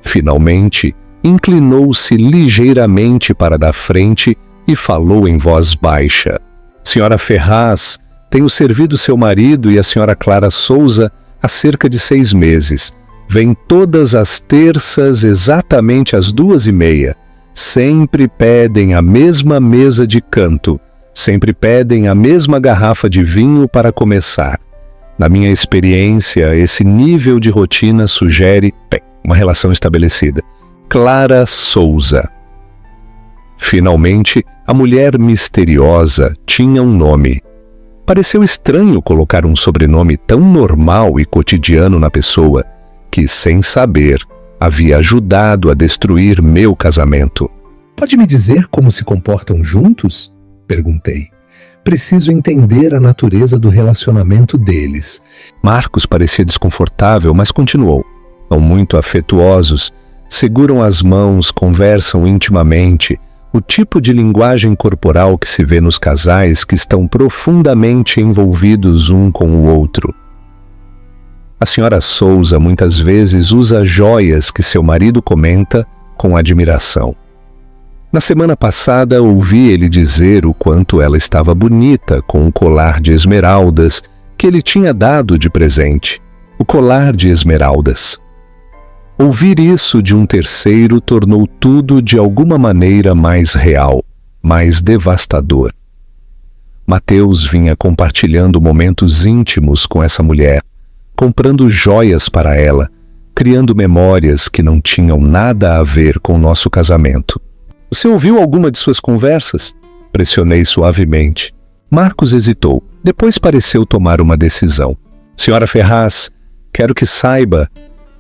Finalmente, inclinou-se ligeiramente para da frente e falou em voz baixa. Senhora Ferraz, tenho servido seu marido e a senhora Clara Souza há cerca de 6 meses. Vem todas as terças exatamente às 2h30. Sempre pedem a mesma mesa de canto. Sempre pedem a mesma garrafa de vinho para começar. Na minha experiência, esse nível de rotina sugere, uma relação estabelecida. Clara Souza. Finalmente, a mulher misteriosa tinha um nome. Pareceu estranho colocar um sobrenome tão normal e cotidiano na pessoa que, sem saber, havia ajudado a destruir meu casamento. Pode me dizer como se comportam juntos? Perguntei. Preciso entender a natureza do relacionamento deles. Marcos parecia desconfortável, mas continuou. São muito afetuosos, seguram as mãos, conversam intimamente, o tipo de linguagem corporal que se vê nos casais que estão profundamente envolvidos um com o outro. A senhora Souza muitas vezes usa joias que seu marido comenta com admiração. Na semana passada ouvi ele dizer o quanto ela estava bonita com um colar de esmeraldas que ele tinha dado de presente. O colar de esmeraldas. Ouvir isso de um terceiro tornou tudo de alguma maneira mais real, mais devastador. Mateus vinha compartilhando momentos íntimos com essa mulher, comprando joias para ela, criando memórias que não tinham nada a ver com nosso casamento. Você ouviu alguma de suas conversas? Pressionei suavemente. Marcos hesitou, depois pareceu tomar uma decisão. Senhora Ferraz, quero que saiba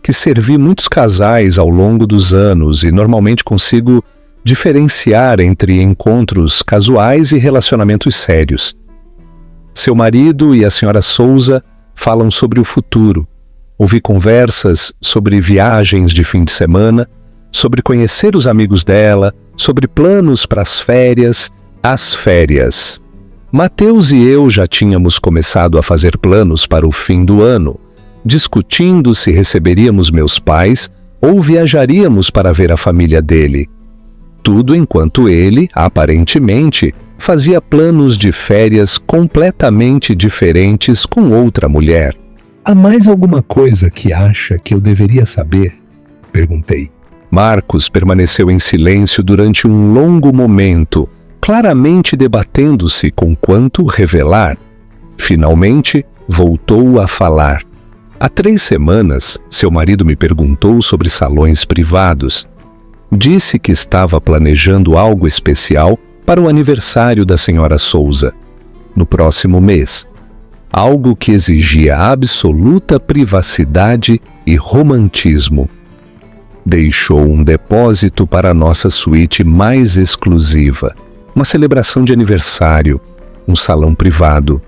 que servi muitos casais ao longo dos anos e normalmente consigo diferenciar entre encontros casuais e relacionamentos sérios. Seu marido e a senhora Souza falam sobre o futuro. Ouvi conversas sobre viagens de fim de semana, sobre conhecer os amigos dela, sobre planos para as férias. Mateus e eu já tínhamos começado a fazer planos para o fim do ano, discutindo se receberíamos meus pais ou viajaríamos para ver a família dele. Tudo enquanto ele, aparentemente, fazia planos de férias completamente diferentes com outra mulher. Há mais alguma coisa que acha que eu deveria saber? Perguntei. Marcos permaneceu em silêncio durante um longo momento, claramente debatendo-se com quanto revelar. Finalmente, voltou a falar. Há 3 semanas, seu marido me perguntou sobre salões privados. Disse que estava planejando algo especial para o aniversário da senhora Souza, no próximo mês. Algo que exigia absoluta privacidade e romantismo. Deixou um depósito para a nossa suíte mais exclusiva. Uma celebração de aniversário, um salão privado.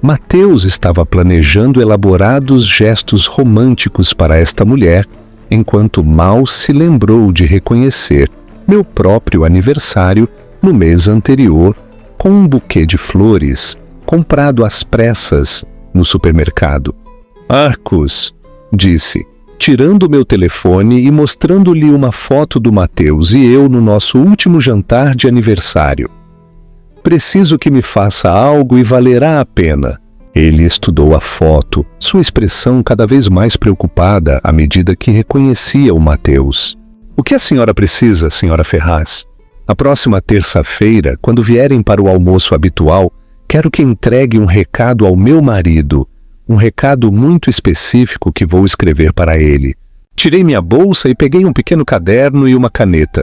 Mateus estava planejando elaborados gestos românticos para esta mulher, enquanto mal se lembrou de reconhecer meu próprio aniversário no mês anterior com um buquê de flores comprado às pressas no supermercado. Marcos, disse, tirando meu telefone e mostrando-lhe uma foto do Mateus e eu no nosso último jantar de aniversário. Preciso que me faça algo e valerá a pena. Ele estudou a foto, sua expressão cada vez mais preocupada à medida que reconhecia o Mateus. O que a senhora precisa, senhora Ferraz? Na próxima terça-feira, quando vierem para o almoço habitual, quero que entregue um recado ao meu marido, um recado muito específico que vou escrever para ele. Tirei minha bolsa e peguei um pequeno caderno e uma caneta.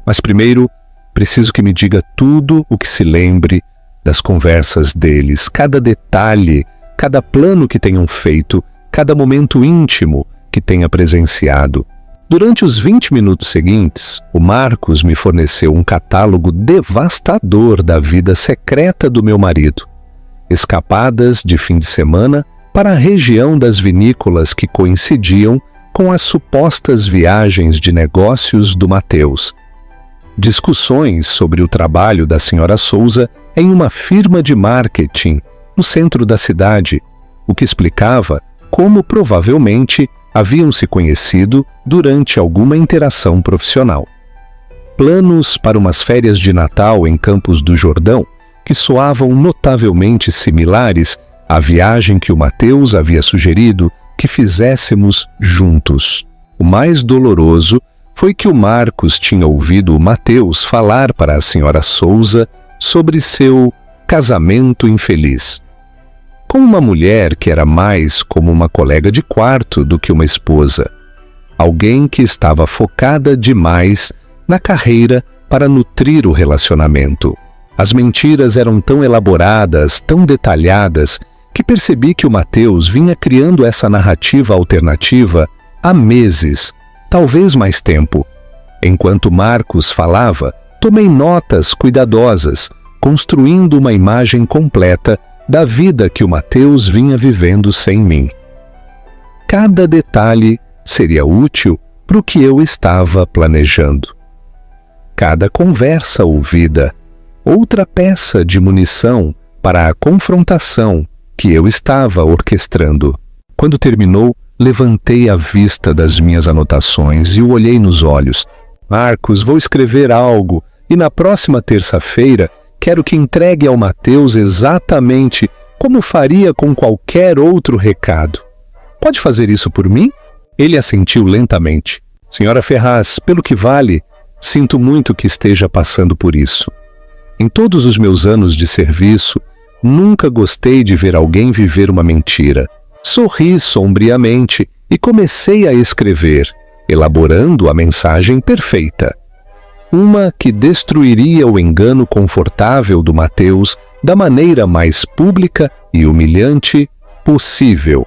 Mas primeiro, preciso que me diga tudo o que se lembre das conversas deles, cada detalhe, cada plano que tenham feito, cada momento íntimo que tenha presenciado. Durante os 20 minutos seguintes, o Marcos me forneceu um catálogo devastador da vida secreta do meu marido. Escapadas de fim de semana para a região das vinícolas que coincidiam com as supostas viagens de negócios do Mateus. Discussões sobre o trabalho da senhora Souza em uma firma de marketing no centro da cidade, o que explicava como provavelmente haviam se conhecido durante alguma interação profissional. Planos para umas férias de Natal em Campos do Jordão, que soavam notavelmente similares à viagem que o Mateus havia sugerido que fizéssemos juntos. O mais doloroso foi que o Marcos tinha ouvido o Mateus falar para a senhora Souza sobre seu casamento infeliz. Com uma mulher que era mais como uma colega de quarto do que uma esposa. Alguém que estava focada demais na carreira para nutrir o relacionamento. As mentiras eram tão elaboradas, tão detalhadas, que percebi que o Mateus vinha criando essa narrativa alternativa há meses, talvez mais tempo. Enquanto Marcos falava, tomei notas cuidadosas, construindo uma imagem completa da vida que o Mateus vinha vivendo sem mim. Cada detalhe seria útil para o que eu estava planejando. Cada conversa ouvida, outra peça de munição para a confrontação que eu estava orquestrando. Quando terminou, levantei a vista das minhas anotações e o olhei nos olhos. Marcos, vou escrever algo e na próxima terça-feira quero que entregue ao Mateus exatamente como faria com qualquer outro recado. Pode fazer isso por mim? Ele assentiu lentamente. Senhora Ferraz, pelo que vale, sinto muito que esteja passando por isso. Em todos os meus anos de serviço, nunca gostei de ver alguém viver uma mentira. Sorri sombriamente e comecei a escrever, elaborando a mensagem perfeita. Uma que destruiria o engano confortável do Mateus da maneira mais pública e humilhante possível.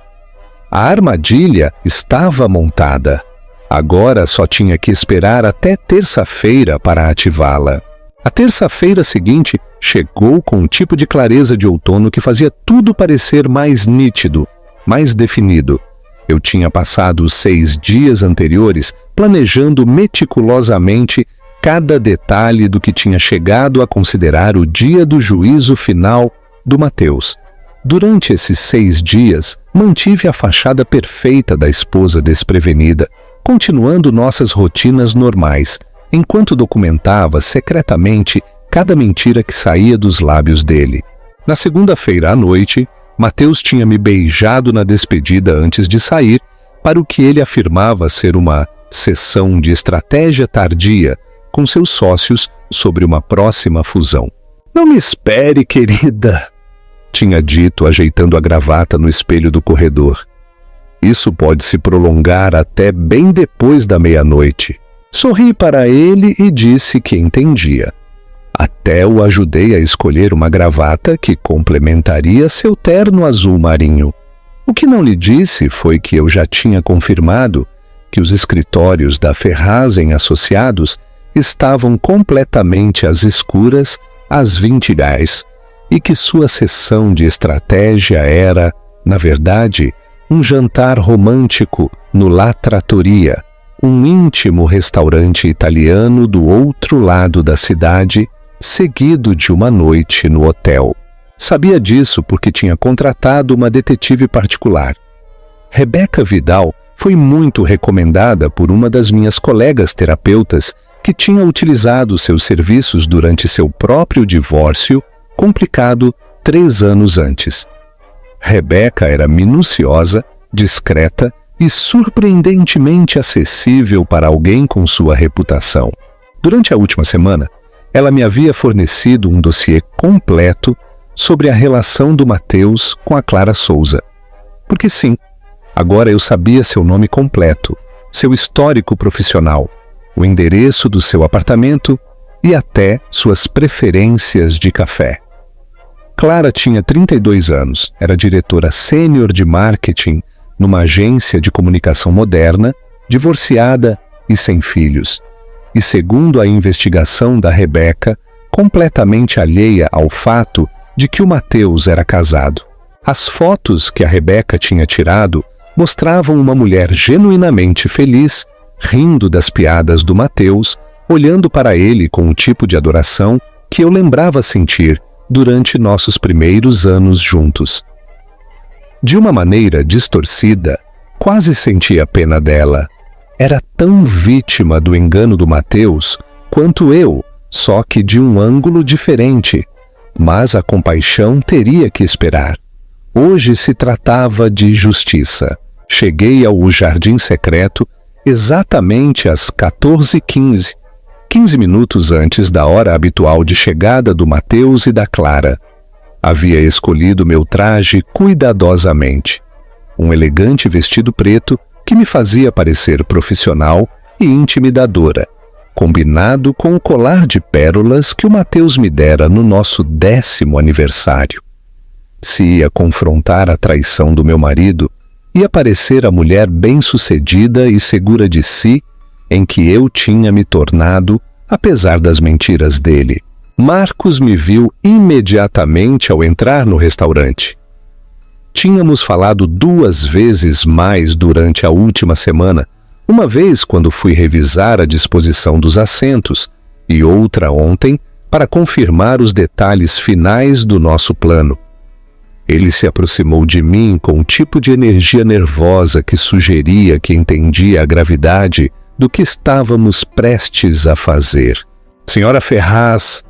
A armadilha estava montada. Agora só tinha que esperar até terça-feira para ativá-la. A terça-feira seguinte chegou com um tipo de clareza de outono que fazia tudo parecer mais nítido, mais definido. Eu tinha passado os 6 dias anteriores planejando meticulosamente cada detalhe do que tinha chegado a considerar o dia do juízo final do Mateus. Durante esses 6 dias, mantive a fachada perfeita da esposa desprevenida, continuando nossas rotinas normais, enquanto documentava secretamente cada mentira que saía dos lábios dele. Na segunda-feira à noite, Mateus tinha me beijado na despedida antes de sair para o que ele afirmava ser uma sessão de estratégia tardia com seus sócios sobre uma próxima fusão. "Não me espere, querida", tinha dito, ajeitando a gravata no espelho do corredor. "Isso pode se prolongar até bem depois da meia-noite." Sorri para ele e disse que entendia. Até o ajudei a escolher uma gravata que complementaria seu terno azul marinho. O que não lhe disse foi que eu já tinha confirmado que os escritórios da Ferraz em Associados estavam completamente às escuras às 20h e que sua sessão de estratégia era, na verdade, um jantar romântico no La Trattoria, um íntimo restaurante italiano do outro lado da cidade, seguido de uma noite no hotel. Sabia disso porque tinha contratado uma detetive particular. Rebeca Vidal foi muito recomendada por uma das minhas colegas terapeutas que tinha utilizado seus serviços durante seu próprio divórcio, complicado 3 anos antes. Rebeca era minuciosa, discreta e surpreendentemente acessível para alguém com sua reputação. Durante a última semana, ela me havia fornecido um dossiê completo sobre a relação do Mateus com a Clara Souza. Porque sim, agora eu sabia seu nome completo, seu histórico profissional, o endereço do seu apartamento e até suas preferências de café. Clara tinha 32 anos, era diretora sênior de marketing numa agência de comunicação moderna, divorciada e sem filhos. E segundo a investigação da Rebeca, completamente alheia ao fato de que o Mateus era casado. As fotos que a Rebeca tinha tirado mostravam uma mulher genuinamente feliz, rindo das piadas do Mateus, olhando para ele com o tipo de adoração que eu lembrava sentir durante nossos primeiros anos juntos. De uma maneira distorcida, quase sentia pena dela. Era tão vítima do engano do Mateus quanto eu, só que de um ângulo diferente. Mas a compaixão teria que esperar. Hoje se tratava de justiça. Cheguei ao jardim secreto exatamente às 14h15, 15 minutos antes da hora habitual de chegada do Mateus e da Clara. Havia escolhido meu traje cuidadosamente. Um elegante vestido preto que me fazia parecer profissional e intimidadora. combinado com o colar de pérolas que o Mateus me dera no nosso 10º aniversário. Se ia confrontar a traição do meu marido, ia parecer a mulher bem-sucedida e segura de si em que eu tinha me tornado, apesar das mentiras dele. Marcos me viu imediatamente ao entrar no restaurante. Tínhamos falado 2 vezes mais durante a última semana, uma vez quando fui revisar a disposição dos assentos e outra ontem para confirmar os detalhes finais do nosso plano. Ele se aproximou de mim com um tipo de energia nervosa que sugeria que entendia a gravidade do que estávamos prestes a fazer. Senhora Ferraz,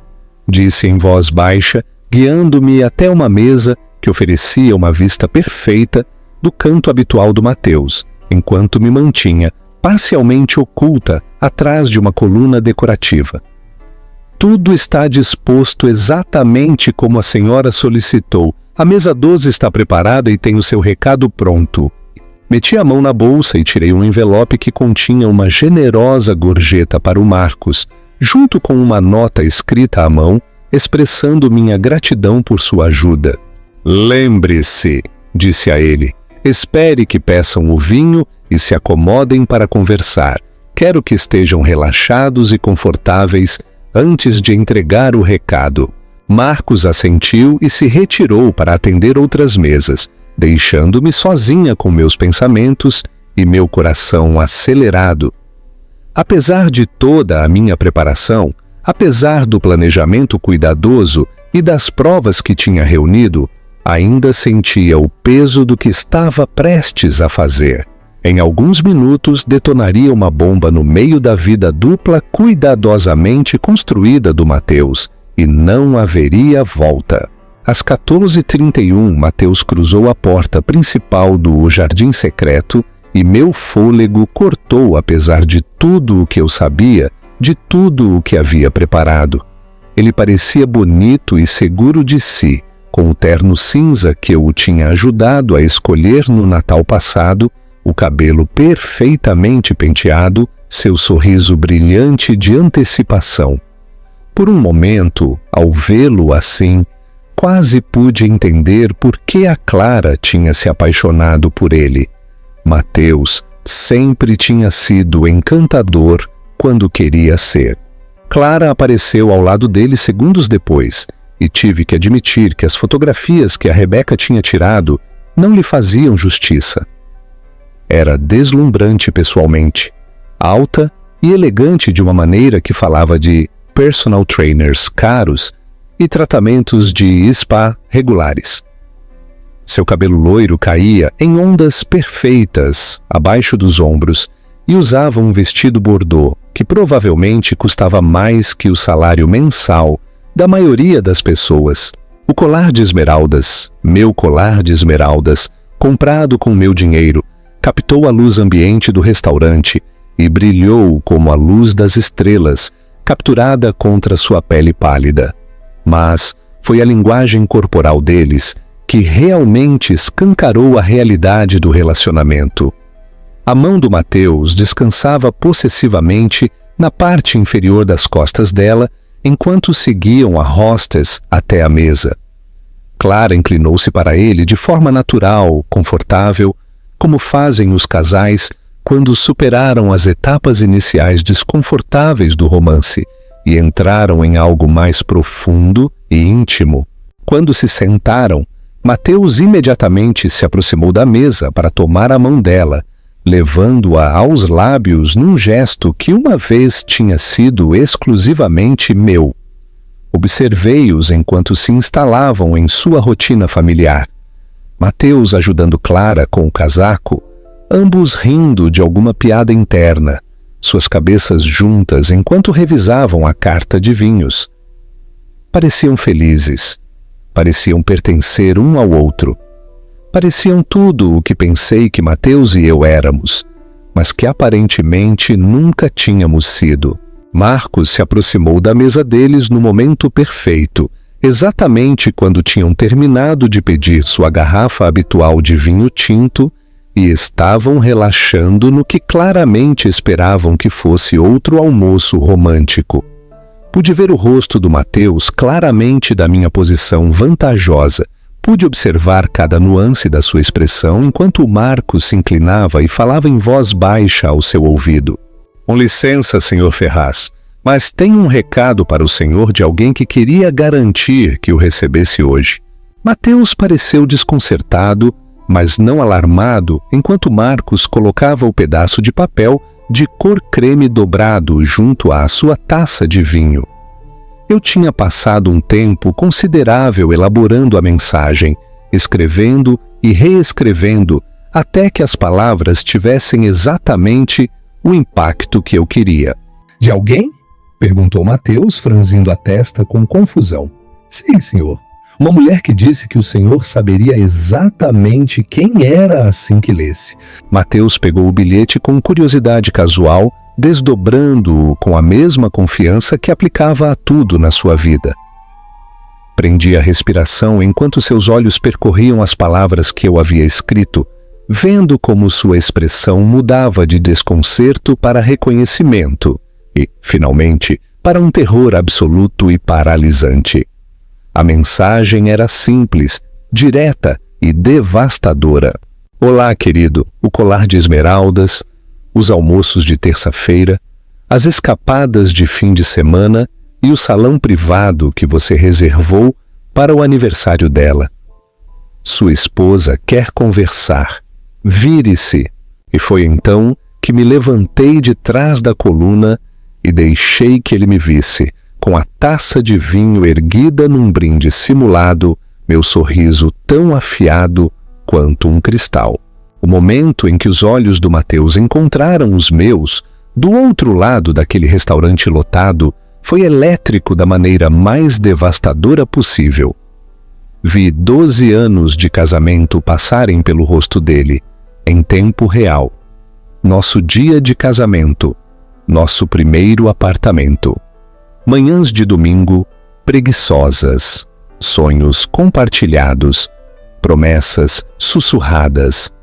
disse em voz baixa, guiando-me até uma mesa que oferecia uma vista perfeita do canto habitual do Mateus, enquanto me mantinha parcialmente oculta atrás de uma coluna decorativa. Tudo está disposto exatamente como a senhora solicitou. A mesa 12 está preparada e tem o seu recado pronto. Meti a mão na bolsa e tirei um envelope que continha uma generosa gorjeta para o Marcos, junto com uma nota escrita à mão, expressando minha gratidão por sua ajuda. Lembre-se, disse a ele, espere que peçam o vinho e se acomodem para conversar. Quero que estejam relaxados e confortáveis antes de entregar o recado. Marcos assentiu e se retirou para atender outras mesas, deixando-me sozinha com meus pensamentos e meu coração acelerado. Apesar de toda a minha preparação, apesar do planejamento cuidadoso e das provas que tinha reunido, ainda sentia o peso do que estava prestes a fazer. Em alguns minutos detonaria uma bomba no meio da vida dupla cuidadosamente construída do Mateus, e não haveria volta. Às 14h31, Mateus cruzou a porta principal do jardim secreto e meu fôlego cortou apesar de tudo o que eu sabia, de tudo o que havia preparado. Ele parecia bonito e seguro de si, com o terno cinza que eu o tinha ajudado a escolher no Natal passado, o cabelo perfeitamente penteado, seu sorriso brilhante de antecipação. Por um momento, ao vê-lo assim, quase pude entender por que a Clara tinha se apaixonado por ele. Mateus sempre tinha sido encantador quando queria ser. Clara apareceu ao lado dele segundos depois, e tive que admitir que as fotografias que a Rebeca tinha tirado não lhe faziam justiça. Era deslumbrante pessoalmente, alta e elegante de uma maneira que falava de personal trainers caros e tratamentos de spa regulares. Seu cabelo loiro caía em ondas perfeitas abaixo dos ombros e usava um vestido bordô que provavelmente custava mais que o salário mensal da maioria das pessoas. O colar de esmeraldas, meu colar de esmeraldas, comprado com meu dinheiro, captou a luz ambiente do restaurante e brilhou como a luz das estrelas, capturada contra sua pele pálida. Mas foi a linguagem corporal deles que realmente escancarou a realidade do relacionamento. A mão do Mateus descansava possessivamente na parte inferior das costas dela, enquanto seguiam a hostess até a mesa. Clara inclinou-se para ele de forma natural, confortável, como fazem os casais quando superaram as etapas iniciais desconfortáveis do romance e entraram em algo mais profundo e íntimo. Quando se sentaram, Mateus imediatamente se aproximou da mesa para tomar a mão dela, levando-a aos lábios num gesto que uma vez tinha sido exclusivamente meu. Observei-os enquanto se instalavam em sua rotina familiar. Mateus ajudando Clara com o casaco, ambos rindo de alguma piada interna, suas cabeças juntas enquanto revisavam a carta de vinhos. Pareciam felizes, pareciam pertencer um ao outro. Pareciam tudo o que pensei que Mateus e eu éramos, mas que aparentemente nunca tínhamos sido. Marcos se aproximou da mesa deles no momento perfeito, exatamente quando tinham terminado de pedir sua garrafa habitual de vinho tinto e estavam relaxando no que claramente esperavam que fosse outro almoço romântico. Pude ver o rosto do Mateus claramente da minha posição vantajosa. Pude observar cada nuance da sua expressão enquanto o Marcos se inclinava e falava em voz baixa ao seu ouvido. Com licença, Sr. Ferraz, mas tenho um recado para o senhor de alguém que queria garantir que o recebesse hoje. Mateus pareceu desconcertado, mas não alarmado, enquanto Marcos colocava o pedaço de papel de cor creme dobrado junto à sua taça de vinho. Eu tinha passado um tempo considerável elaborando a mensagem, escrevendo e reescrevendo, até que as palavras tivessem exatamente o impacto que eu queria. De alguém? Perguntou Mateus, franzindo a testa com confusão. Sim, senhor. Uma mulher que disse que o senhor saberia exatamente quem era assim que lesse. Mateus pegou o bilhete com curiosidade casual, desdobrando-o com a mesma confiança que aplicava a tudo na sua vida. Prendi a respiração enquanto seus olhos percorriam as palavras que eu havia escrito, vendo como sua expressão mudava de desconcerto para reconhecimento e, finalmente, para um terror absoluto e paralisante. A mensagem era simples, direta e devastadora. Olá, querido, o colar de esmeraldas, os almoços de terça-feira, as escapadas de fim de semana e o salão privado que você reservou para o aniversário dela. Sua esposa quer conversar. Vire-se. E foi então que me levantei de trás da coluna e deixei que ele me visse, com a taça de vinho erguida num brinde simulado, meu sorriso tão afiado quanto um cristal. O momento em que os olhos do Mateus encontraram os meus, do outro lado daquele restaurante lotado, foi elétrico da maneira mais devastadora possível. Vi 12 anos de casamento passarem pelo rosto dele, em tempo real. Nosso dia de casamento, nosso primeiro apartamento. Manhãs de domingo preguiçosas, sonhos compartilhados, promessas sussurradas,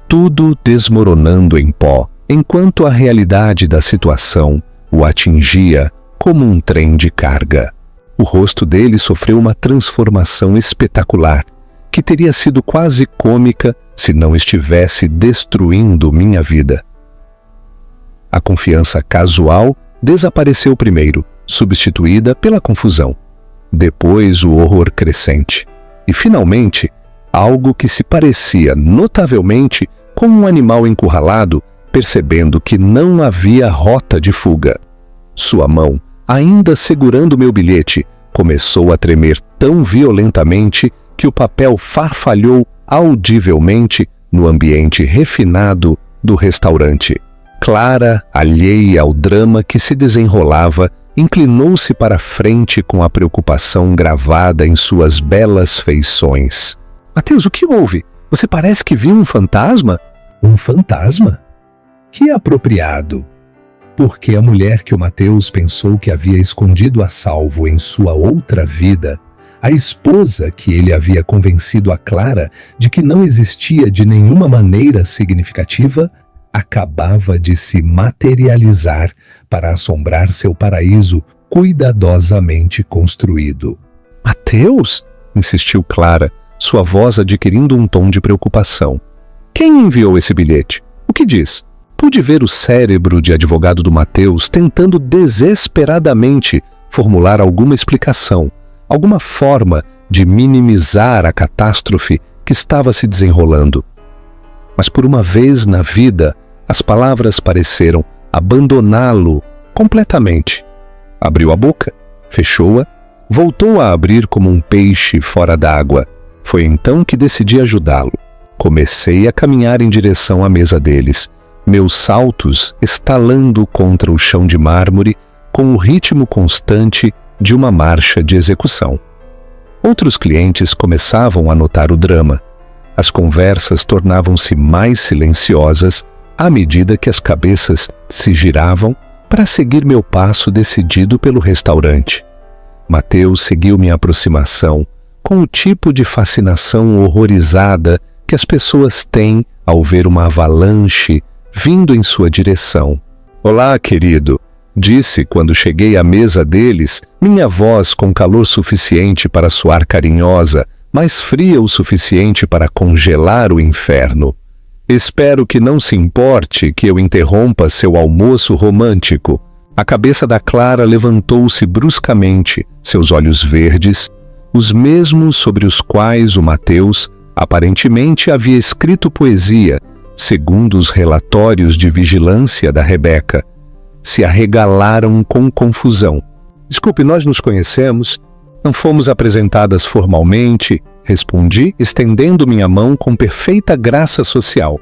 tudo desmoronando em pó, enquanto a realidade da situação o atingia como um trem de carga. O rosto dele sofreu uma transformação espetacular, que teria sido quase cômica se não estivesse destruindo minha vida. A confiança casual desapareceu primeiro, substituída pela confusão. Depois o horror crescente. E, finalmente, algo que se parecia notavelmente com um animal encurralado, percebendo que não havia rota de fuga. Sua mão, ainda segurando meu bilhete, começou a tremer tão violentamente que o papel farfalhou audivelmente no ambiente refinado do restaurante. Clara, alheia ao drama que se desenrolava, inclinou-se para a frente com a preocupação gravada em suas belas feições. Mateus, o que houve? Você parece que viu um fantasma? Um fantasma? Que apropriado! Porque a mulher que o Mateus pensou que havia escondido a salvo em sua outra vida, a esposa que ele havia convencido a Clara de que não existia de nenhuma maneira significativa, acabava de se materializar para assombrar seu paraíso cuidadosamente construído. Mateus? Insistiu Clara, sua voz adquirindo um tom de preocupação. Quem enviou esse bilhete? O que diz? Pude ver o cérebro de advogado do Mateus tentando desesperadamente formular alguma explicação, alguma forma de minimizar a catástrofe que estava se desenrolando. Mas por uma vez na vida, as palavras pareceram abandoná-lo completamente. Abriu a boca, fechou-a, voltou a abrir como um peixe fora d'água. Foi então que decidi ajudá-lo. Comecei a caminhar em direção à mesa deles, meus saltos estalando contra o chão de mármore com o ritmo constante de uma marcha de execução. Outros clientes começavam a notar o drama. As conversas tornavam-se mais silenciosas à medida que as cabeças se giravam para seguir meu passo decidido pelo restaurante. Mateus seguiu minha aproximação com o tipo de fascinação horrorizada que as pessoas têm ao ver uma avalanche vindo em sua direção. "Olá, querido", disse quando cheguei à mesa deles, minha voz com calor suficiente para soar carinhosa, mas fria o suficiente para congelar o inferno. "Espero que não se importe que eu interrompa seu almoço romântico." A cabeça da Clara levantou-se bruscamente, seus olhos verdes, os mesmos sobre os quais o Mateus aparentemente havia escrito poesia, segundo os relatórios de vigilância da Rebeca, se arregalaram com confusão. "Desculpe, nós nos conhecemos? Não fomos apresentadas formalmente", respondi, estendendo minha mão com perfeita graça social.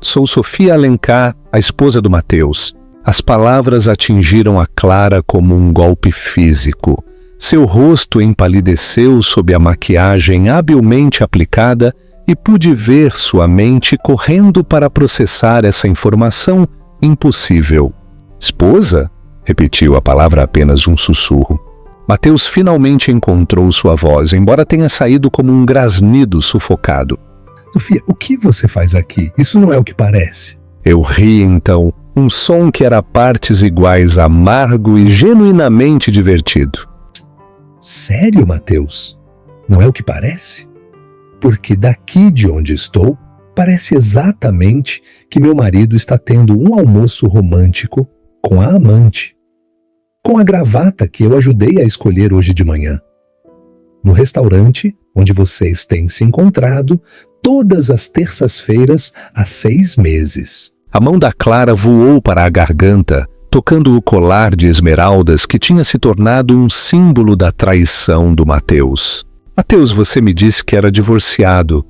"Sou Sofia Alencar, a esposa do Mateus." As palavras atingiram a Clara como um golpe físico. Seu rosto empalideceu sob a maquiagem habilmente aplicada e pude ver sua mente correndo para processar essa informação impossível. "Esposa?" repetiu a palavra apenas um sussurro. Mateus finalmente encontrou sua voz, embora tenha saído como um grasnido sufocado. Sofia, o que você faz aqui? Isso não é o que parece. Eu ri então, um som que era a partes iguais amargo e genuinamente divertido. Sério, Mateus? Não é o que parece? Porque daqui de onde estou, parece exatamente que meu marido está tendo um almoço romântico com a amante, com a gravata que eu ajudei a escolher hoje de manhã. No restaurante onde vocês têm se encontrado todas as terças-feiras há 6 meses. A mão da Clara voou para a garganta, tocando o colar de esmeraldas que tinha se tornado um símbolo da traição do Mateus. "Mateus, você me disse que era divorciado.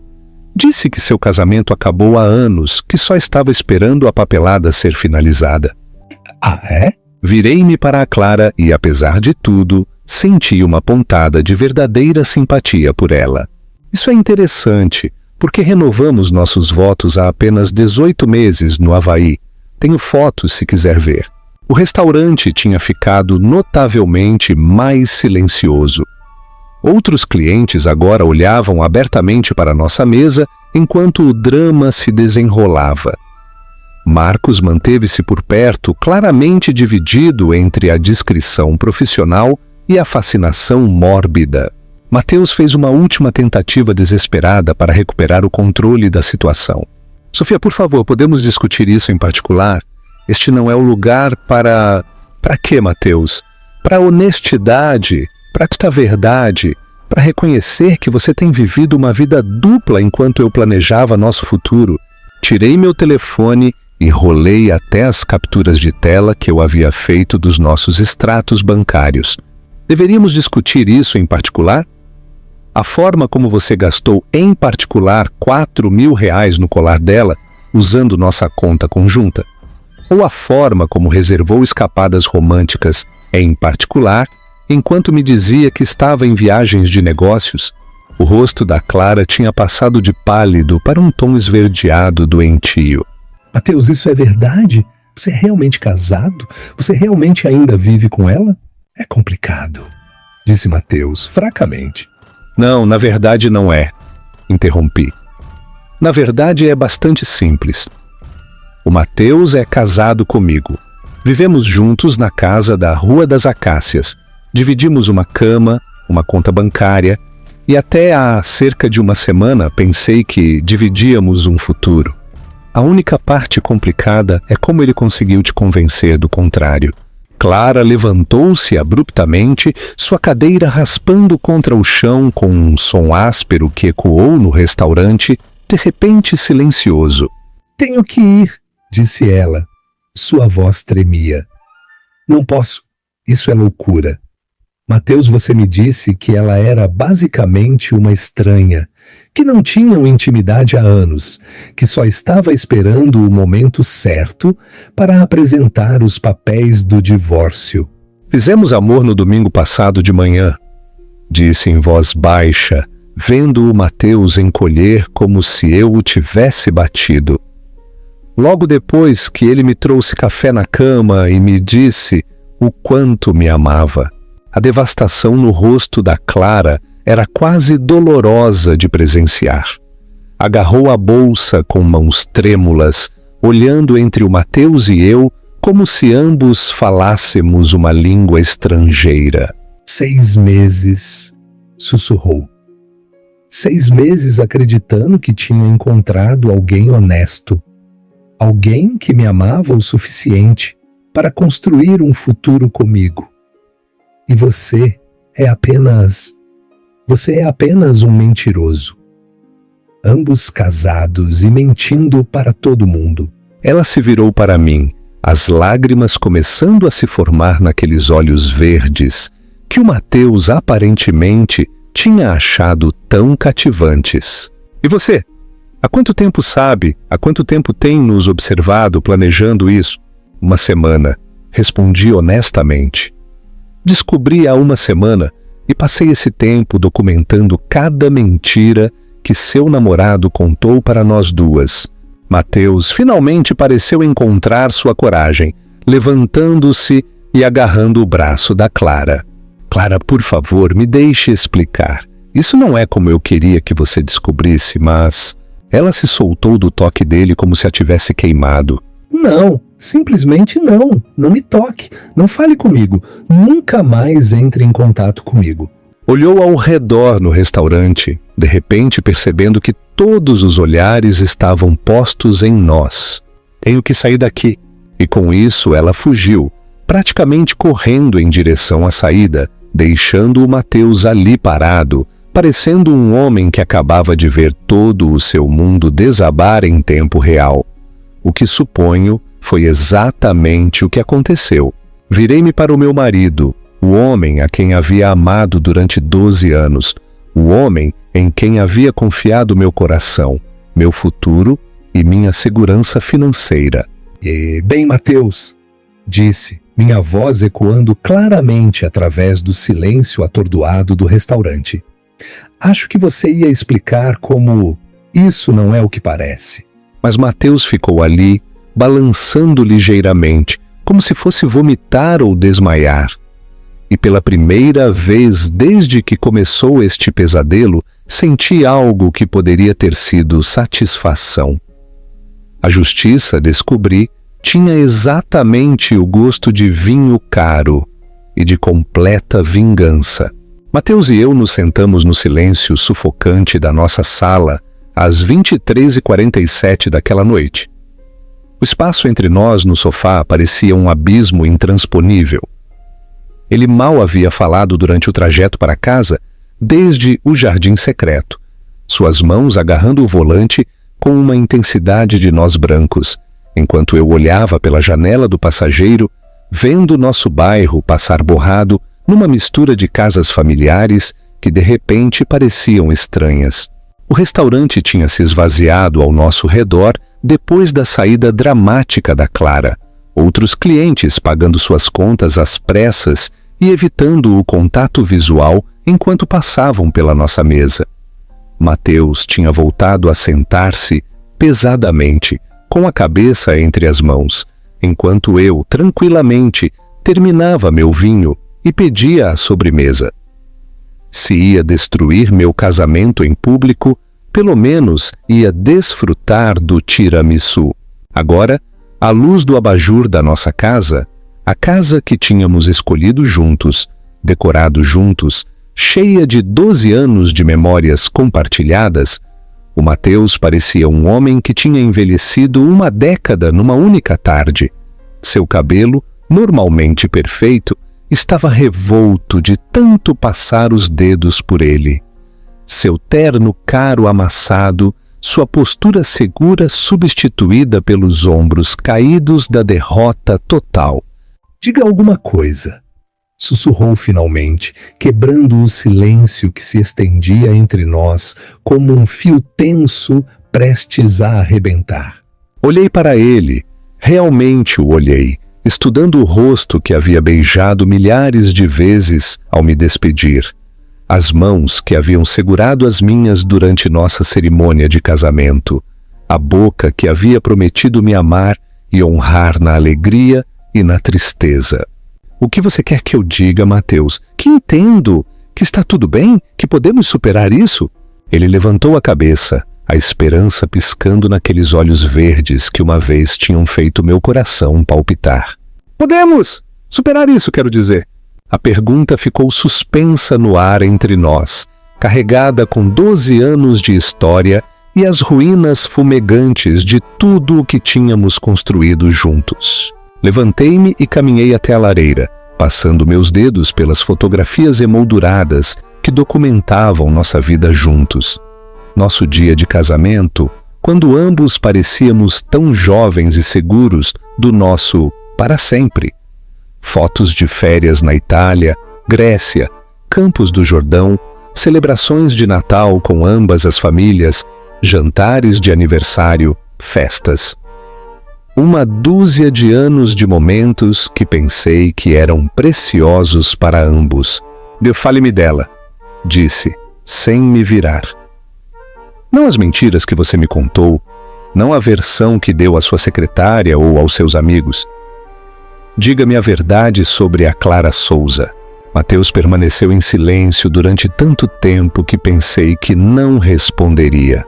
Disse que seu casamento acabou há anos, que só estava esperando a papelada ser finalizada." Ah, é? Virei-me para a Clara e, apesar de tudo, senti uma pontada de verdadeira simpatia por ela. "Isso é interessante, porque renovamos nossos votos há apenas 18 meses no Havaí. Tenho fotos se quiser ver." O restaurante tinha ficado notavelmente mais silencioso. Outros clientes agora olhavam abertamente para nossa mesa enquanto o drama se desenrolava. Marcos manteve-se por perto, claramente dividido entre a discrição profissional e a fascinação mórbida. Mateus fez uma última tentativa desesperada para recuperar o controle da situação. "Sofia, por favor, podemos discutir isso em particular? Este não é o lugar para... Para quê, Mateus? Para honestidade, para esta verdade, para reconhecer que você tem vivido uma vida dupla enquanto eu planejava nosso futuro." Tirei meu telefone e rolei até as capturas de tela que eu havia feito dos nossos extratos bancários. "Deveríamos discutir isso em particular? A forma como você gastou em particular R$4.000 no colar dela, usando nossa conta conjunta? Ou a forma como reservou escapadas românticas em particular, enquanto me dizia que estava em viagens de negócios?" O rosto da Clara tinha passado de pálido para um tom esverdeado doentio. Mateus, isso é verdade? Você é realmente casado? Você realmente ainda vive com ela? É complicado, disse Mateus, fracamente. "Não, na verdade não é", interrompi. "Na verdade é bastante simples. O Mateus é casado comigo. Vivemos juntos na casa da Rua das Acácias. Dividimos uma cama, uma conta bancária, e até há cerca de uma semana pensei que dividíamos um futuro. A única parte complicada é como ele conseguiu te convencer do contrário." Clara levantou-se abruptamente, sua cadeira raspando contra o chão com um som áspero que ecoou no restaurante, de repente silencioso. "Tenho que ir", disse ela. Sua voz tremia. "Não posso. Isso é loucura. Mateus, você me disse que ela era basicamente uma estranha, que não tinham intimidade há anos, que só estava esperando o momento certo para apresentar os papéis do divórcio." "Fizemos amor no domingo passado de manhã", disse em voz baixa, vendo o Mateus encolher como se eu o tivesse batido. "Logo depois que ele me trouxe café na cama e me disse o quanto me amava." A devastação no rosto da Clara era quase dolorosa de presenciar. agarrou a bolsa com mãos trêmulas, olhando entre o Mateus e eu como se ambos falássemos uma língua estrangeira. 6 meses, sussurrou. 6 meses acreditando que tinha encontrado alguém honesto. Alguém que me amava o suficiente para construir um futuro comigo. E você é apenas um mentiroso. Ambos casados e mentindo para todo mundo. Ela se virou para mim, as lágrimas começando a se formar naqueles olhos verdes que o Mateus aparentemente tinha achado tão cativantes. E você? Há quanto tempo sabe? Há quanto tempo tem nos observado planejando isso? 1 semana, respondi honestamente. Descobri há 1 semana e passei esse tempo documentando cada mentira que seu namorado contou para nós duas. Mateus finalmente pareceu encontrar sua coragem, levantando-se e agarrando o braço da Clara. Clara, por favor, me deixe explicar. Isso não é como eu queria que você descobrisse, mas... Ela se soltou do toque dele como se a tivesse queimado. Não, simplesmente não. Não me toque. Não fale comigo. Nunca mais entre em contato comigo. Olhou ao redor no restaurante, de repente percebendo que todos os olhares estavam postos em nós. Tenho que sair daqui. E com isso ela fugiu, praticamente correndo em direção à saída, deixando o Mateus ali parado, parecendo um homem que acabava de ver todo o seu mundo desabar em tempo real. O que suponho foi exatamente o que aconteceu. Virei-me para o meu marido, o homem a quem havia amado durante 12 anos, o homem em quem havia confiado meu coração, meu futuro e minha segurança financeira. Bem, Mateus, disse, minha voz ecoando claramente através do silêncio atordoado do restaurante. Acho que você ia explicar como isso não é o que parece. Mas Mateus ficou ali, balançando ligeiramente, como se fosse vomitar ou desmaiar. E pela primeira vez desde que começou este pesadelo, senti algo que poderia ter sido satisfação. A justiça, descobri, tinha exatamente o gosto de vinho caro e de completa vingança. Mateus e eu nos sentamos no silêncio sufocante da nossa sala às 23h47 daquela noite. O espaço entre nós no sofá parecia um abismo intransponível. Ele mal havia falado durante o trajeto para casa, desde o jardim secreto, suas mãos agarrando o volante com uma intensidade de nós brancos, enquanto eu olhava pela janela do passageiro, vendo nosso bairro passar borrado numa mistura de casas familiares que de repente pareciam estranhas. O restaurante tinha se esvaziado ao nosso redor depois da saída dramática da Clara, outros clientes pagando suas contas às pressas e evitando o contato visual enquanto passavam pela nossa mesa. Mateus tinha voltado a sentar-se pesadamente, com a cabeça entre as mãos, enquanto eu, tranquilamente, terminava meu vinho e pedia a sobremesa. Se ia destruir meu casamento em público, pelo menos ia desfrutar do tiramisu. Agora, à luz do abajur da nossa casa, a casa que tínhamos escolhido juntos, decorado juntos, cheia de 12 anos de memórias compartilhadas, o Mateus parecia um homem que tinha envelhecido 1 década numa única tarde. Seu cabelo, normalmente perfeito, estava revolto de tanto passar os dedos por ele. Seu terno caro amassado, sua postura segura substituída pelos ombros caídos da derrota total. Diga alguma coisa, sussurrou finalmente, quebrando o silêncio que se estendia entre nós como um fio tenso prestes a arrebentar. Olhei para ele, realmente o olhei, estudando o rosto que havia beijado milhares de vezes ao me despedir, as mãos que haviam segurado as minhas durante nossa cerimônia de casamento, a boca que havia prometido me amar e honrar na alegria e na tristeza. O que você quer que eu diga, Mateus? Que entendo, que está tudo bem, que podemos superar isso? Ele levantou a cabeça, a esperança piscando naqueles olhos verdes que uma vez tinham feito meu coração palpitar. Podemos! Superar isso, quero dizer. A pergunta ficou suspensa no ar entre nós, carregada com 12 anos de história e as ruínas fumegantes de tudo o que tínhamos construído juntos. Levantei-me e caminhei até a lareira, passando meus dedos pelas fotografias emolduradas que documentavam nossa vida juntos. Nosso dia de casamento, quando ambos parecíamos tão jovens e seguros do nosso para sempre. Fotos de férias na Itália, Grécia, Campos do Jordão, celebrações de Natal com ambas as famílias, jantares de aniversário, festas. Uma dúzia de anos de momentos que pensei que eram preciosos para ambos. Fale-me dela, disse, sem me virar. Não as mentiras que você me contou, não a versão que deu à sua secretária ou aos seus amigos. Diga-me a verdade sobre a Clara Souza. Mateus permaneceu em silêncio durante tanto tempo que pensei que não responderia.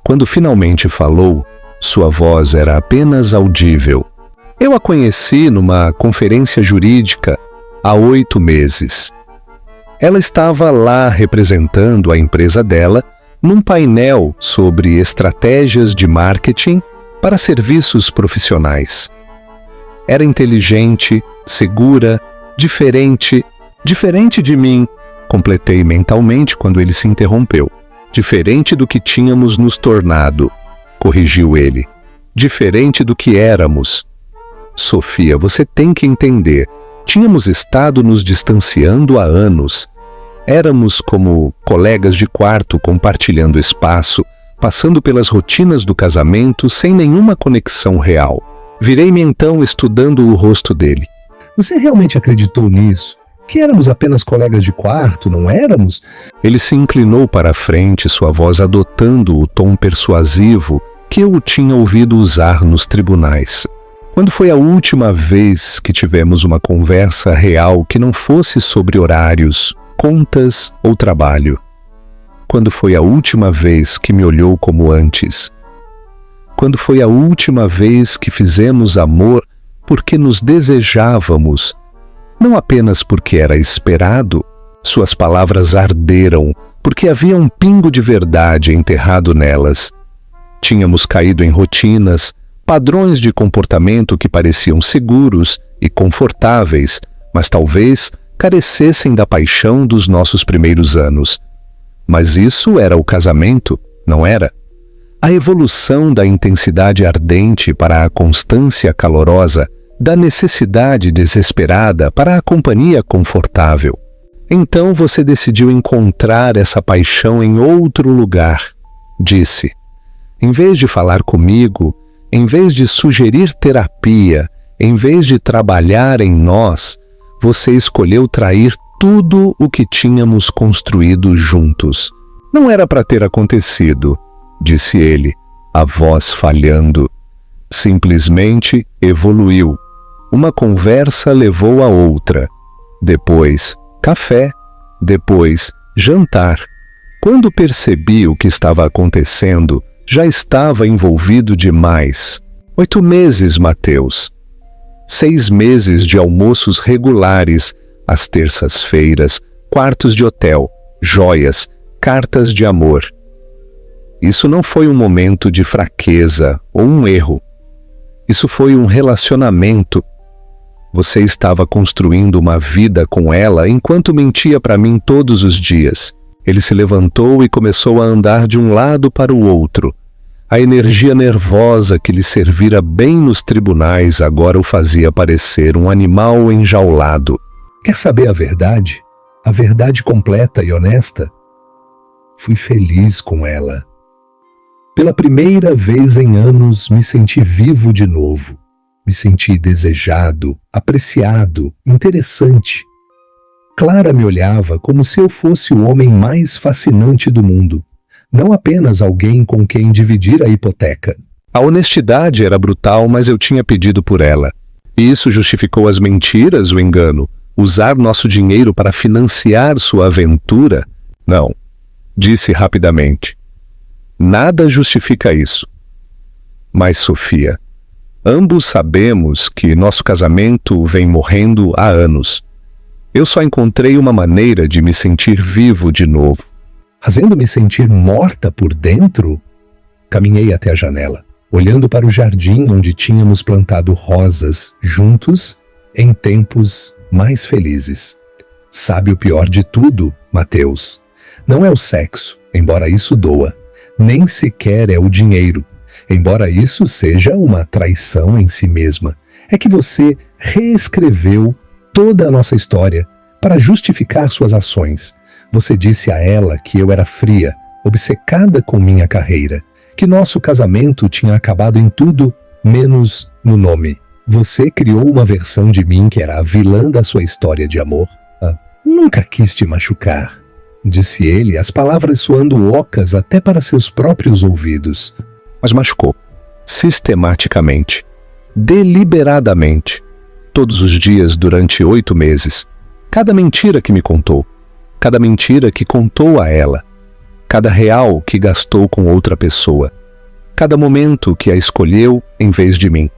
Quando finalmente falou, sua voz era apenas audível. Eu a conheci numa conferência jurídica há 8 meses. Ela estava lá representando a empresa dela num painel sobre estratégias de marketing para serviços profissionais. Era inteligente, segura, diferente de mim, completei mentalmente quando ele se interrompeu. Diferente do que tínhamos nos tornado, corrigiu ele. Diferente do que éramos. Sofia, você tem que entender. Tínhamos estado nos distanciando há anos. Éramos como colegas de quarto compartilhando espaço, passando pelas rotinas do casamento sem nenhuma conexão real. Virei-me então estudando o rosto dele. Você realmente acreditou nisso? Que éramos apenas colegas de quarto, não éramos? Ele se inclinou para a frente, sua voz adotando o tom persuasivo que eu o tinha ouvido usar nos tribunais. Quando foi a última vez que tivemos uma conversa real que não fosse sobre horários, contas ou trabalho? Quando foi a última vez que me olhou como antes? Quando foi a última vez que fizemos amor porque nos desejávamos, não apenas porque era esperado? Suas palavras arderam, porque havia um pingo de verdade enterrado nelas. Tínhamos caído em rotinas, padrões de comportamento que pareciam seguros e confortáveis, mas talvez carecessem da paixão dos nossos primeiros anos. Mas isso era o casamento, não era? A evolução da intensidade ardente para a constância calorosa, da necessidade desesperada para a companhia confortável. Então você decidiu encontrar essa paixão em outro lugar, disse. Em vez de falar comigo, em vez de sugerir terapia, em vez de trabalhar em nós, você escolheu trair tudo o que tínhamos construído juntos. Não era para ter acontecido, disse ele, a voz falhando. Simplesmente evoluiu. Uma conversa levou a outra. Depois, café. Depois, jantar. Quando percebi o que estava acontecendo, já estava envolvido demais. 8 meses, Mateus. 6 meses de almoços regulares, às terças-feiras, quartos de hotel, joias, cartas de amor. Isso não foi um momento de fraqueza ou um erro. Isso foi um relacionamento. Você estava construindo uma vida com ela enquanto mentia para mim todos os dias. Ele se levantou e começou a andar de um lado para o outro. A energia nervosa que lhe servira bem nos tribunais agora o fazia parecer um animal enjaulado. Quer saber a verdade? A verdade completa e honesta? Fui feliz com ela. Pela primeira vez em anos me senti vivo de novo. Me senti desejado, apreciado, interessante. Clara me olhava como se eu fosse o homem mais fascinante do mundo. Não apenas alguém com quem dividir a hipoteca. A honestidade era brutal, mas eu tinha pedido por ela. E isso justificou as mentiras, o engano? Usar nosso dinheiro para financiar sua aventura? Não. Disse rapidamente. Nada justifica isso. Mas, Sofia, ambos sabemos que nosso casamento vem morrendo há anos. Eu só encontrei uma maneira de me sentir vivo de novo. Fazendo-me sentir morta por dentro? Caminhei até a janela, olhando para o jardim onde tínhamos plantado rosas juntos em tempos mais felizes. Sabe o pior de tudo, Mateus? Não é o sexo, embora isso doa. Nem sequer é o dinheiro, embora isso seja uma traição em si mesma. É que você reescreveu toda a nossa história para justificar suas ações. Você disse a ela que eu era fria, obcecada com minha carreira, que nosso casamento tinha acabado em tudo, menos no nome. Você criou uma versão de mim que era a vilã da sua história de amor. Nunca quis te machucar, disse ele, as palavras soando ocas até para seus próprios ouvidos. Mas machucou. Sistematicamente. Deliberadamente. Todos os dias durante 8 meses. Cada mentira que me contou. Cada mentira que contou a ela. Cada real que gastou com outra pessoa. Cada momento que a escolheu em vez de mim.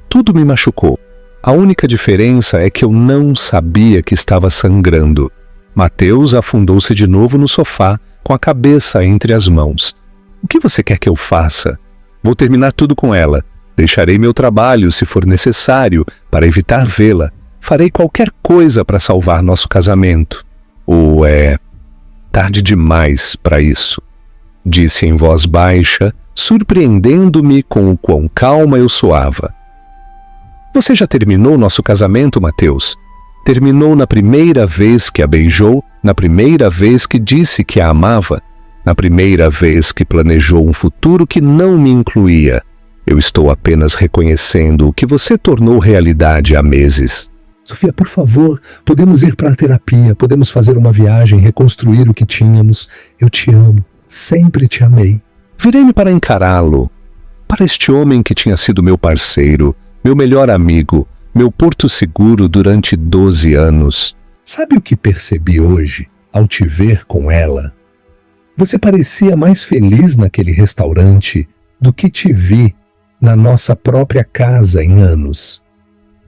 Tudo me machucou. A única diferença é que eu não sabia que estava sangrando. Mateus afundou-se de novo no sofá, com a cabeça entre as mãos. O que você quer que eu faça? Vou terminar tudo com ela. Deixarei meu trabalho, se for necessário, para evitar vê-la. Farei qualquer coisa para salvar nosso casamento. Ou é tarde demais para isso? Disse em voz baixa, surpreendendo-me com o quão calma eu soava. Você já terminou nosso casamento, Mateus? Terminou na primeira vez que a beijou, na primeira vez que disse que a amava, na primeira vez que planejou um futuro que não me incluía. Eu estou apenas reconhecendo o que você tornou realidade há meses. Sofia, por favor, podemos ir para a terapia, podemos fazer uma viagem, reconstruir o que tínhamos. Eu te amo, sempre te amei. Virei-me para encará-lo, para este homem que tinha sido meu parceiro, meu melhor amigo, meu porto seguro durante 12 anos. Sabe o que percebi hoje, ao te ver com ela? Você parecia mais feliz naquele restaurante do que te vi na nossa própria casa em anos.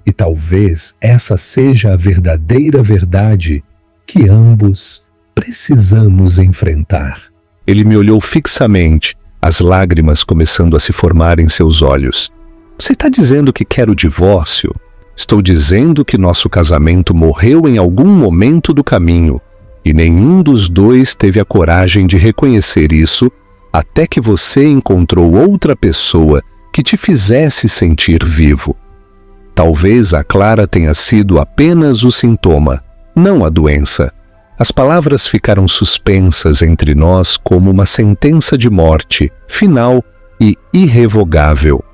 E talvez essa seja a verdadeira verdade que ambos precisamos enfrentar. Ele me olhou fixamente, as lágrimas começando a se formar em seus olhos. Você está dizendo que quer o divórcio? Estou dizendo que nosso casamento morreu em algum momento do caminho, e nenhum dos dois teve a coragem de reconhecer isso até que você encontrou outra pessoa que te fizesse sentir vivo. Talvez a Clara tenha sido apenas o sintoma, não a doença. As palavras ficaram suspensas entre nós como uma sentença de morte, final e irrevogável.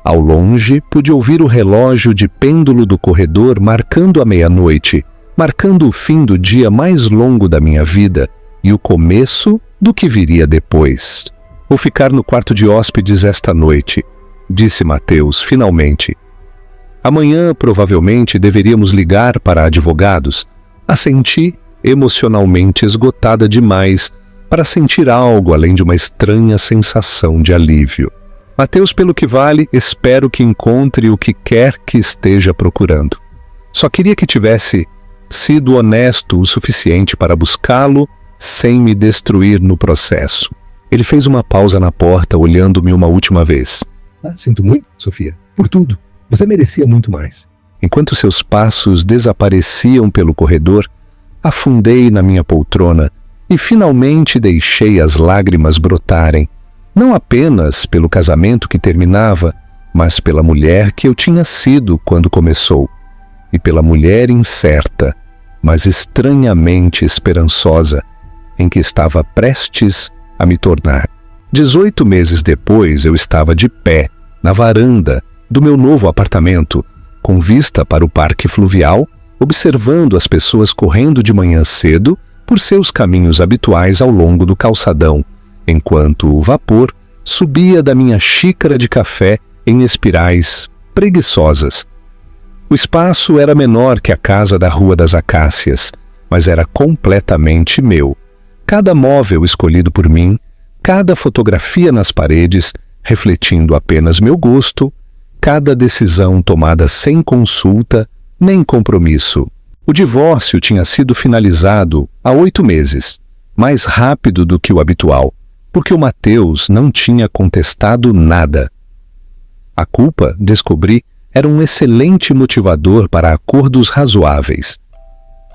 Ao longe, pude ouvir o relógio de pêndulo do corredor marcando a meia-noite, marcando o fim do dia mais longo da minha vida e o começo do que viria depois. Vou ficar no quarto de hóspedes esta noite, disse Mateus, finalmente. Amanhã, provavelmente, deveríamos ligar para advogados. Assenti, emocionalmente esgotada demais, para sentir algo além de uma estranha sensação de alívio. Mateus, pelo que vale, espero que encontre o que quer que esteja procurando. Só queria que tivesse sido honesto o suficiente para buscá-lo sem me destruir no processo. Ele fez uma pausa na porta, olhando-me uma última vez. Sinto muito, Sofia, por tudo. Você merecia muito mais. Enquanto seus passos desapareciam pelo corredor, afundei na minha poltrona e finalmente deixei as lágrimas brotarem, não apenas pelo casamento que terminava, mas pela mulher que eu tinha sido quando começou, e pela mulher incerta, mas estranhamente esperançosa, em que estava prestes a me tornar. 18 meses depois, eu estava de pé, na varanda do meu novo apartamento, com vista para o parque fluvial, observando as pessoas correndo de manhã cedo por seus caminhos habituais ao longo do calçadão, enquanto o vapor subia da minha xícara de café em espirais preguiçosas. O espaço era menor que a casa da Rua das Acácias, mas era completamente meu. Cada móvel escolhido por mim, cada fotografia nas paredes, refletindo apenas meu gosto, cada decisão tomada sem consulta nem compromisso. O divórcio tinha sido finalizado há 8 meses, mais rápido do que o habitual, porque o Matheus não tinha contestado nada. A culpa, descobri, era um excelente motivador para acordos razoáveis.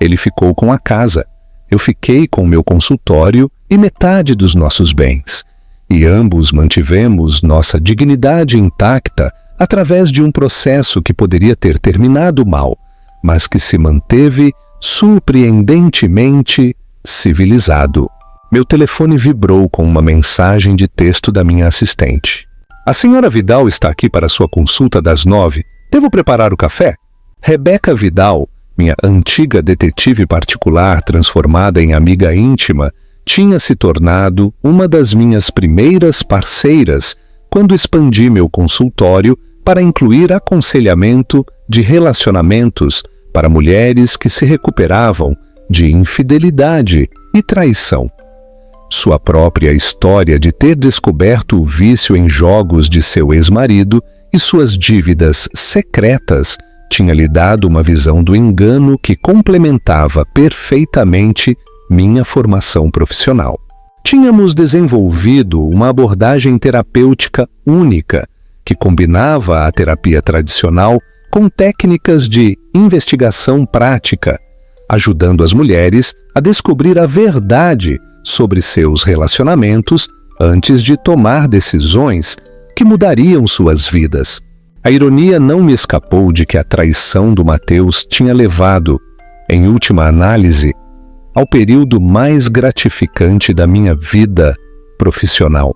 Ele ficou com a casa, eu fiquei com o meu consultório e metade dos nossos bens, e ambos mantivemos nossa dignidade intacta através de um processo que poderia ter terminado mal, mas que se manteve surpreendentemente civilizado. Meu telefone vibrou com uma mensagem de texto da minha assistente. A senhora Vidal está aqui para sua consulta das 9. Devo preparar o café? Rebeca Vidal, minha antiga detetive particular transformada em amiga íntima, tinha se tornado uma das minhas primeiras parceiras quando expandi meu consultório para incluir aconselhamento de relacionamentos para mulheres que se recuperavam de infidelidade e traição. Sua própria história de ter descoberto o vício em jogos de seu ex-marido e suas dívidas secretas tinha lhe dado uma visão do engano que complementava perfeitamente minha formação profissional. Tínhamos desenvolvido uma abordagem terapêutica única que combinava a terapia tradicional com técnicas de investigação prática, ajudando as mulheres a descobrir a verdade sobre seus relacionamentos antes de tomar decisões que mudariam suas vidas. A ironia não me escapou de que a traição do Matheus tinha levado, em última análise, ao período mais gratificante da minha vida profissional.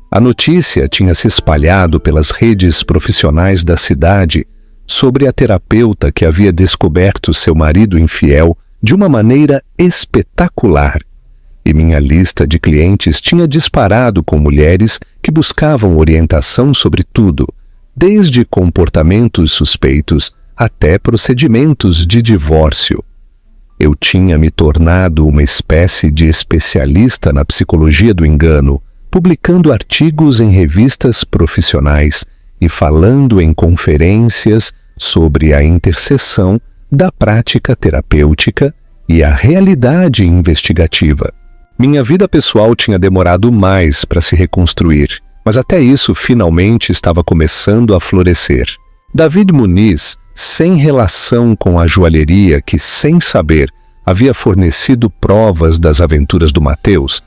A notícia tinha se espalhado pelas redes profissionais da cidade sobre a terapeuta que havia descoberto seu marido infiel de uma maneira espetacular, e minha lista de clientes tinha disparado com mulheres que buscavam orientação sobre tudo, desde comportamentos suspeitos até procedimentos de divórcio. Eu tinha me tornado uma espécie de especialista na psicologia do engano, publicando artigos em revistas profissionais e falando em conferências sobre a interseção da prática terapêutica e a realidade investigativa. Minha vida pessoal tinha demorado mais para se reconstruir, mas até isso finalmente estava começando a florescer. David Muniz, sem relação com a joalheria que, sem saber, havia fornecido provas das aventuras do Matheus,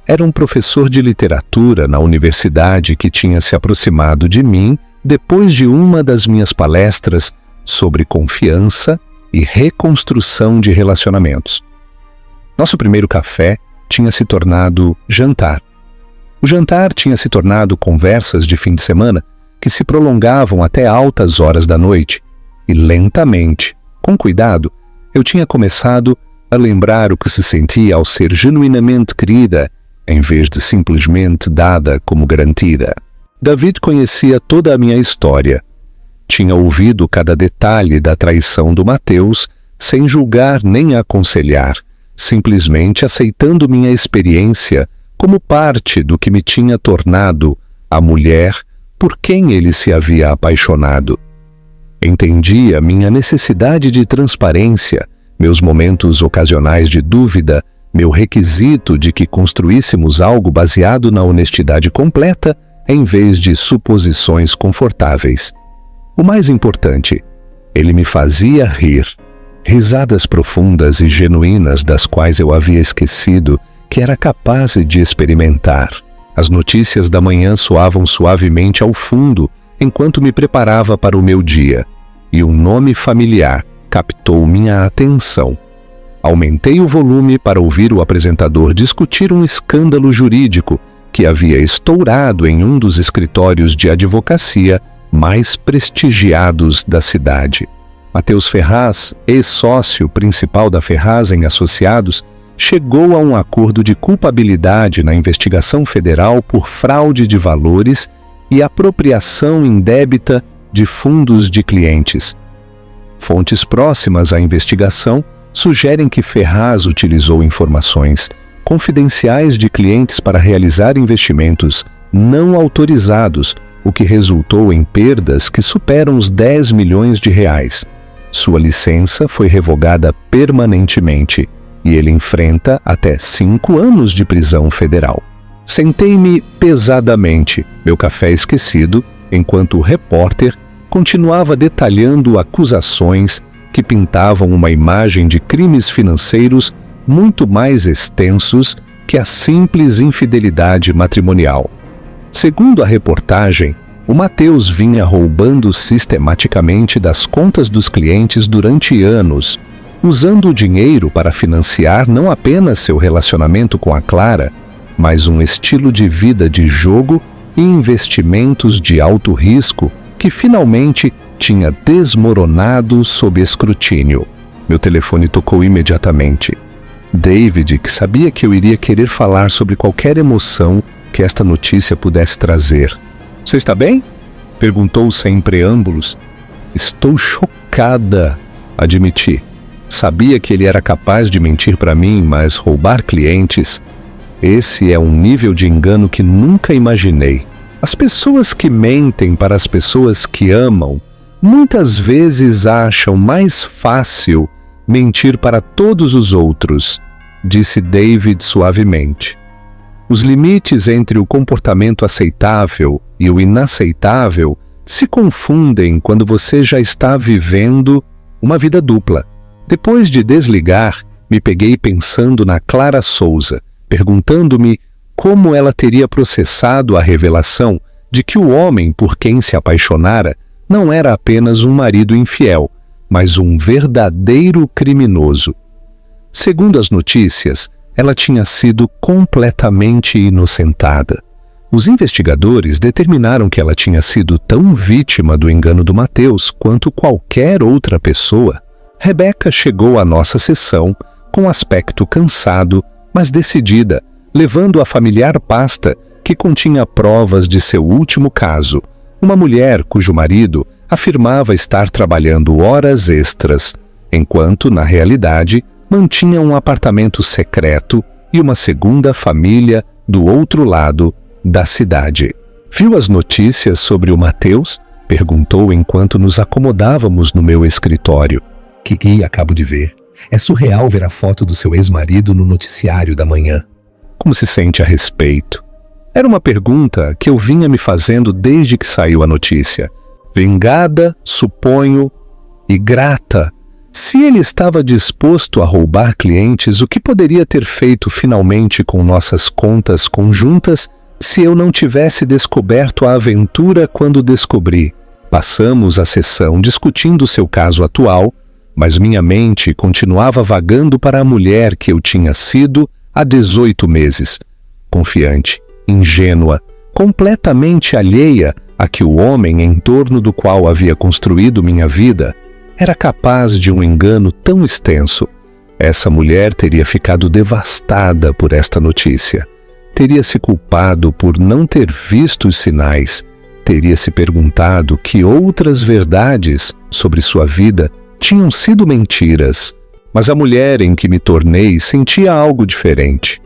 era um professor de literatura na universidade que tinha se aproximado de mim depois de uma das minhas palestras sobre confiança e reconstrução de relacionamentos. Nosso primeiro café tinha se tornado jantar. O jantar tinha se tornado conversas de fim de semana que se prolongavam até altas horas da noite, e lentamente, com cuidado, eu tinha começado a lembrar o que se sentia ao ser genuinamente querida, em vez de simplesmente dada como garantida. David conhecia toda a minha história. Tinha ouvido cada detalhe da traição do Matheus, sem julgar nem aconselhar, simplesmente aceitando minha experiência como parte do que me tinha tornado a mulher por quem ele se havia apaixonado. Entendia minha necessidade de transparência, meus momentos ocasionais de dúvida, meu requisito de que construíssemos algo baseado na honestidade completa em vez de suposições confortáveis. O mais importante, ele me fazia rir. Risadas profundas e genuínas das quais eu havia esquecido que era capaz de experimentar. As notícias da manhã soavam suavemente ao fundo enquanto me preparava para o meu dia, e um nome familiar captou minha atenção. Aumentei o volume para ouvir o apresentador discutir um escândalo jurídico que havia estourado em um dos escritórios de advocacia mais prestigiados da cidade. Matheus Ferraz, ex-sócio principal da Ferraz em Associados, chegou a um acordo de culpabilidade na investigação federal por fraude de valores e apropriação indébita de fundos de clientes. Fontes próximas à investigação sugerem que Ferraz utilizou informações confidenciais de clientes para realizar investimentos não autorizados, o que resultou em perdas que superam os 10 milhões de reais. Sua licença foi revogada permanentemente e ele enfrenta até 5 anos de prisão federal. Sentei-me pesadamente, meu café esquecido, enquanto o repórter continuava detalhando acusações que pintavam uma imagem de crimes financeiros muito mais extensos que a simples infidelidade matrimonial. Segundo a reportagem, o Matheus vinha roubando sistematicamente das contas dos clientes durante anos, usando o dinheiro para financiar não apenas seu relacionamento com a Clara, mas um estilo de vida de jogo e investimentos de alto risco que finalmente tinha desmoronado sob escrutínio. Meu telefone tocou imediatamente. David, que sabia que eu iria querer falar sobre qualquer emoção que esta notícia pudesse trazer. "Você está bem?" perguntou sem preâmbulos. "Estou chocada", admiti. Sabia que ele era capaz de mentir para mim, mas roubar clientes... Esse é um nível de engano que nunca imaginei. As pessoas que mentem para as pessoas que amam, muitas vezes acham mais fácil mentir para todos os outros, disse David suavemente. Os limites entre o comportamento aceitável e o inaceitável se confundem quando você já está vivendo uma vida dupla. Depois de desligar, me peguei pensando na Clara Souza, perguntando-me como ela teria processado a revelação de que o homem por quem se apaixonara não era apenas um marido infiel, mas um verdadeiro criminoso. Segundo as notícias, ela tinha sido completamente inocentada. Os investigadores determinaram que ela tinha sido tão vítima do engano do Matheus quanto qualquer outra pessoa. Rebeca chegou à nossa sessão com aspecto cansado, mas decidida, levando a familiar pasta que continha provas de seu último caso, uma mulher cujo marido afirmava estar trabalhando horas extras, enquanto, na realidade, mantinha um apartamento secreto e uma segunda família do outro lado da cidade. "Viu as notícias sobre o Matheus?" perguntou enquanto nos acomodávamos no meu escritório. Que acabo de ver. É surreal ver a foto do seu ex-marido no noticiário da manhã. Como se sente a respeito? Era uma pergunta que eu vinha me fazendo desde que saiu a notícia. Vingada, suponho, e grata. Se ele estava disposto a roubar clientes, o que poderia ter feito finalmente com nossas contas conjuntas se eu não tivesse descoberto a aventura quando descobri? Passamos a sessão discutindo seu caso atual, mas minha mente continuava vagando para a mulher que eu tinha sido há 18 meses. Confiante, ingênua, completamente alheia a que o homem em torno do qual havia construído minha vida era capaz de um engano tão extenso. Essa mulher teria ficado devastada por esta notícia. Teria se culpado por não ter visto os sinais. Teria se perguntado que outras verdades sobre sua vida tinham sido mentiras. Mas a mulher em que me tornei sentia algo diferente.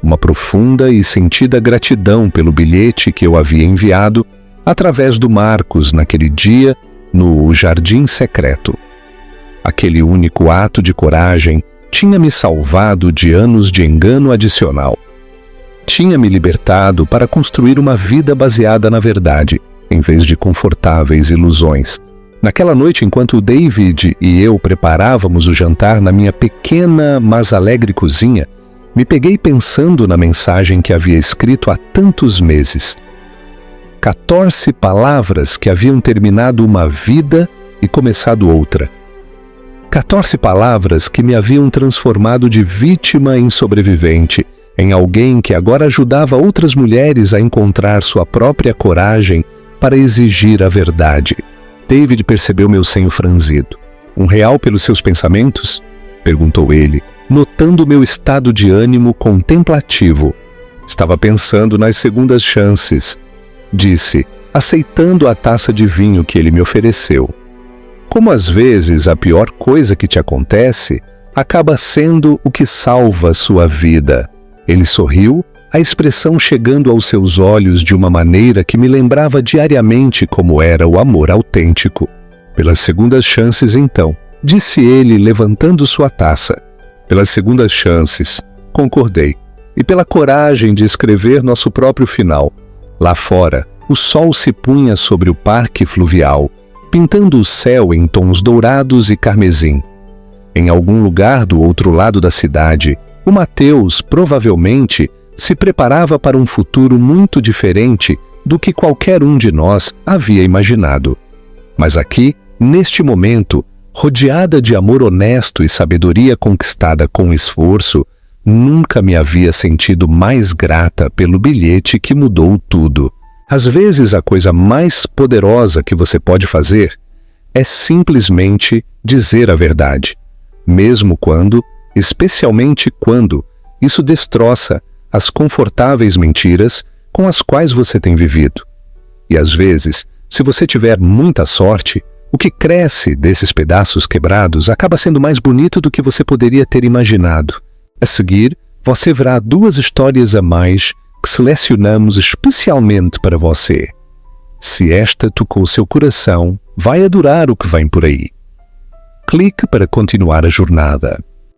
Uma profunda e sentida gratidão pelo bilhete que eu havia enviado através do Marcos naquele dia no Jardim Secreto. Aquele único ato de coragem tinha me salvado de anos de engano adicional. Tinha me libertado para construir uma vida baseada na verdade, em vez de confortáveis ilusões. Naquela noite, enquanto o David e eu preparávamos o jantar na minha pequena, mas alegre cozinha, me peguei pensando na mensagem que havia escrito há tantos meses. 14 palavras que haviam terminado uma vida e começado outra. 14 palavras que me haviam transformado de vítima em sobrevivente, em alguém que agora ajudava outras mulheres a encontrar sua própria coragem para exigir a verdade. David percebeu meu senho franzido. "Um real pelos seus pensamentos?" perguntou ele, notando meu estado de ânimo contemplativo. "Estava pensando nas segundas chances", disse, aceitando a taça de vinho que ele me ofereceu. Como às vezes a pior coisa que te acontece acaba sendo o que salva sua vida. Ele sorriu, a expressão chegando aos seus olhos de uma maneira que me lembrava diariamente como era o amor autêntico. Pelas segundas chances, então, disse ele, levantando sua taça. Pelas segundas chances, concordei. E pela coragem de escrever nosso próprio final. Lá fora, o sol se punha sobre o parque fluvial, pintando o céu em tons dourados e carmesim. Em algum lugar do outro lado da cidade, o Mateus, provavelmente, se preparava para um futuro muito diferente do que qualquer um de nós havia imaginado. Mas aqui, neste momento, rodeada de amor honesto e sabedoria conquistada com esforço, nunca me havia sentido mais grata pelo bilhete que mudou tudo. Às vezes, a coisa mais poderosa que você pode fazer é simplesmente dizer a verdade, mesmo quando, especialmente quando, isso destroça as confortáveis mentiras com as quais você tem vivido. E às vezes, se você tiver muita sorte, o que cresce desses pedaços quebrados acaba sendo mais bonito do que você poderia ter imaginado. A seguir, você verá 2 histórias a mais que selecionamos especialmente para você. Se esta tocou seu coração, vai adorar o que vem por aí. Clique para continuar a jornada.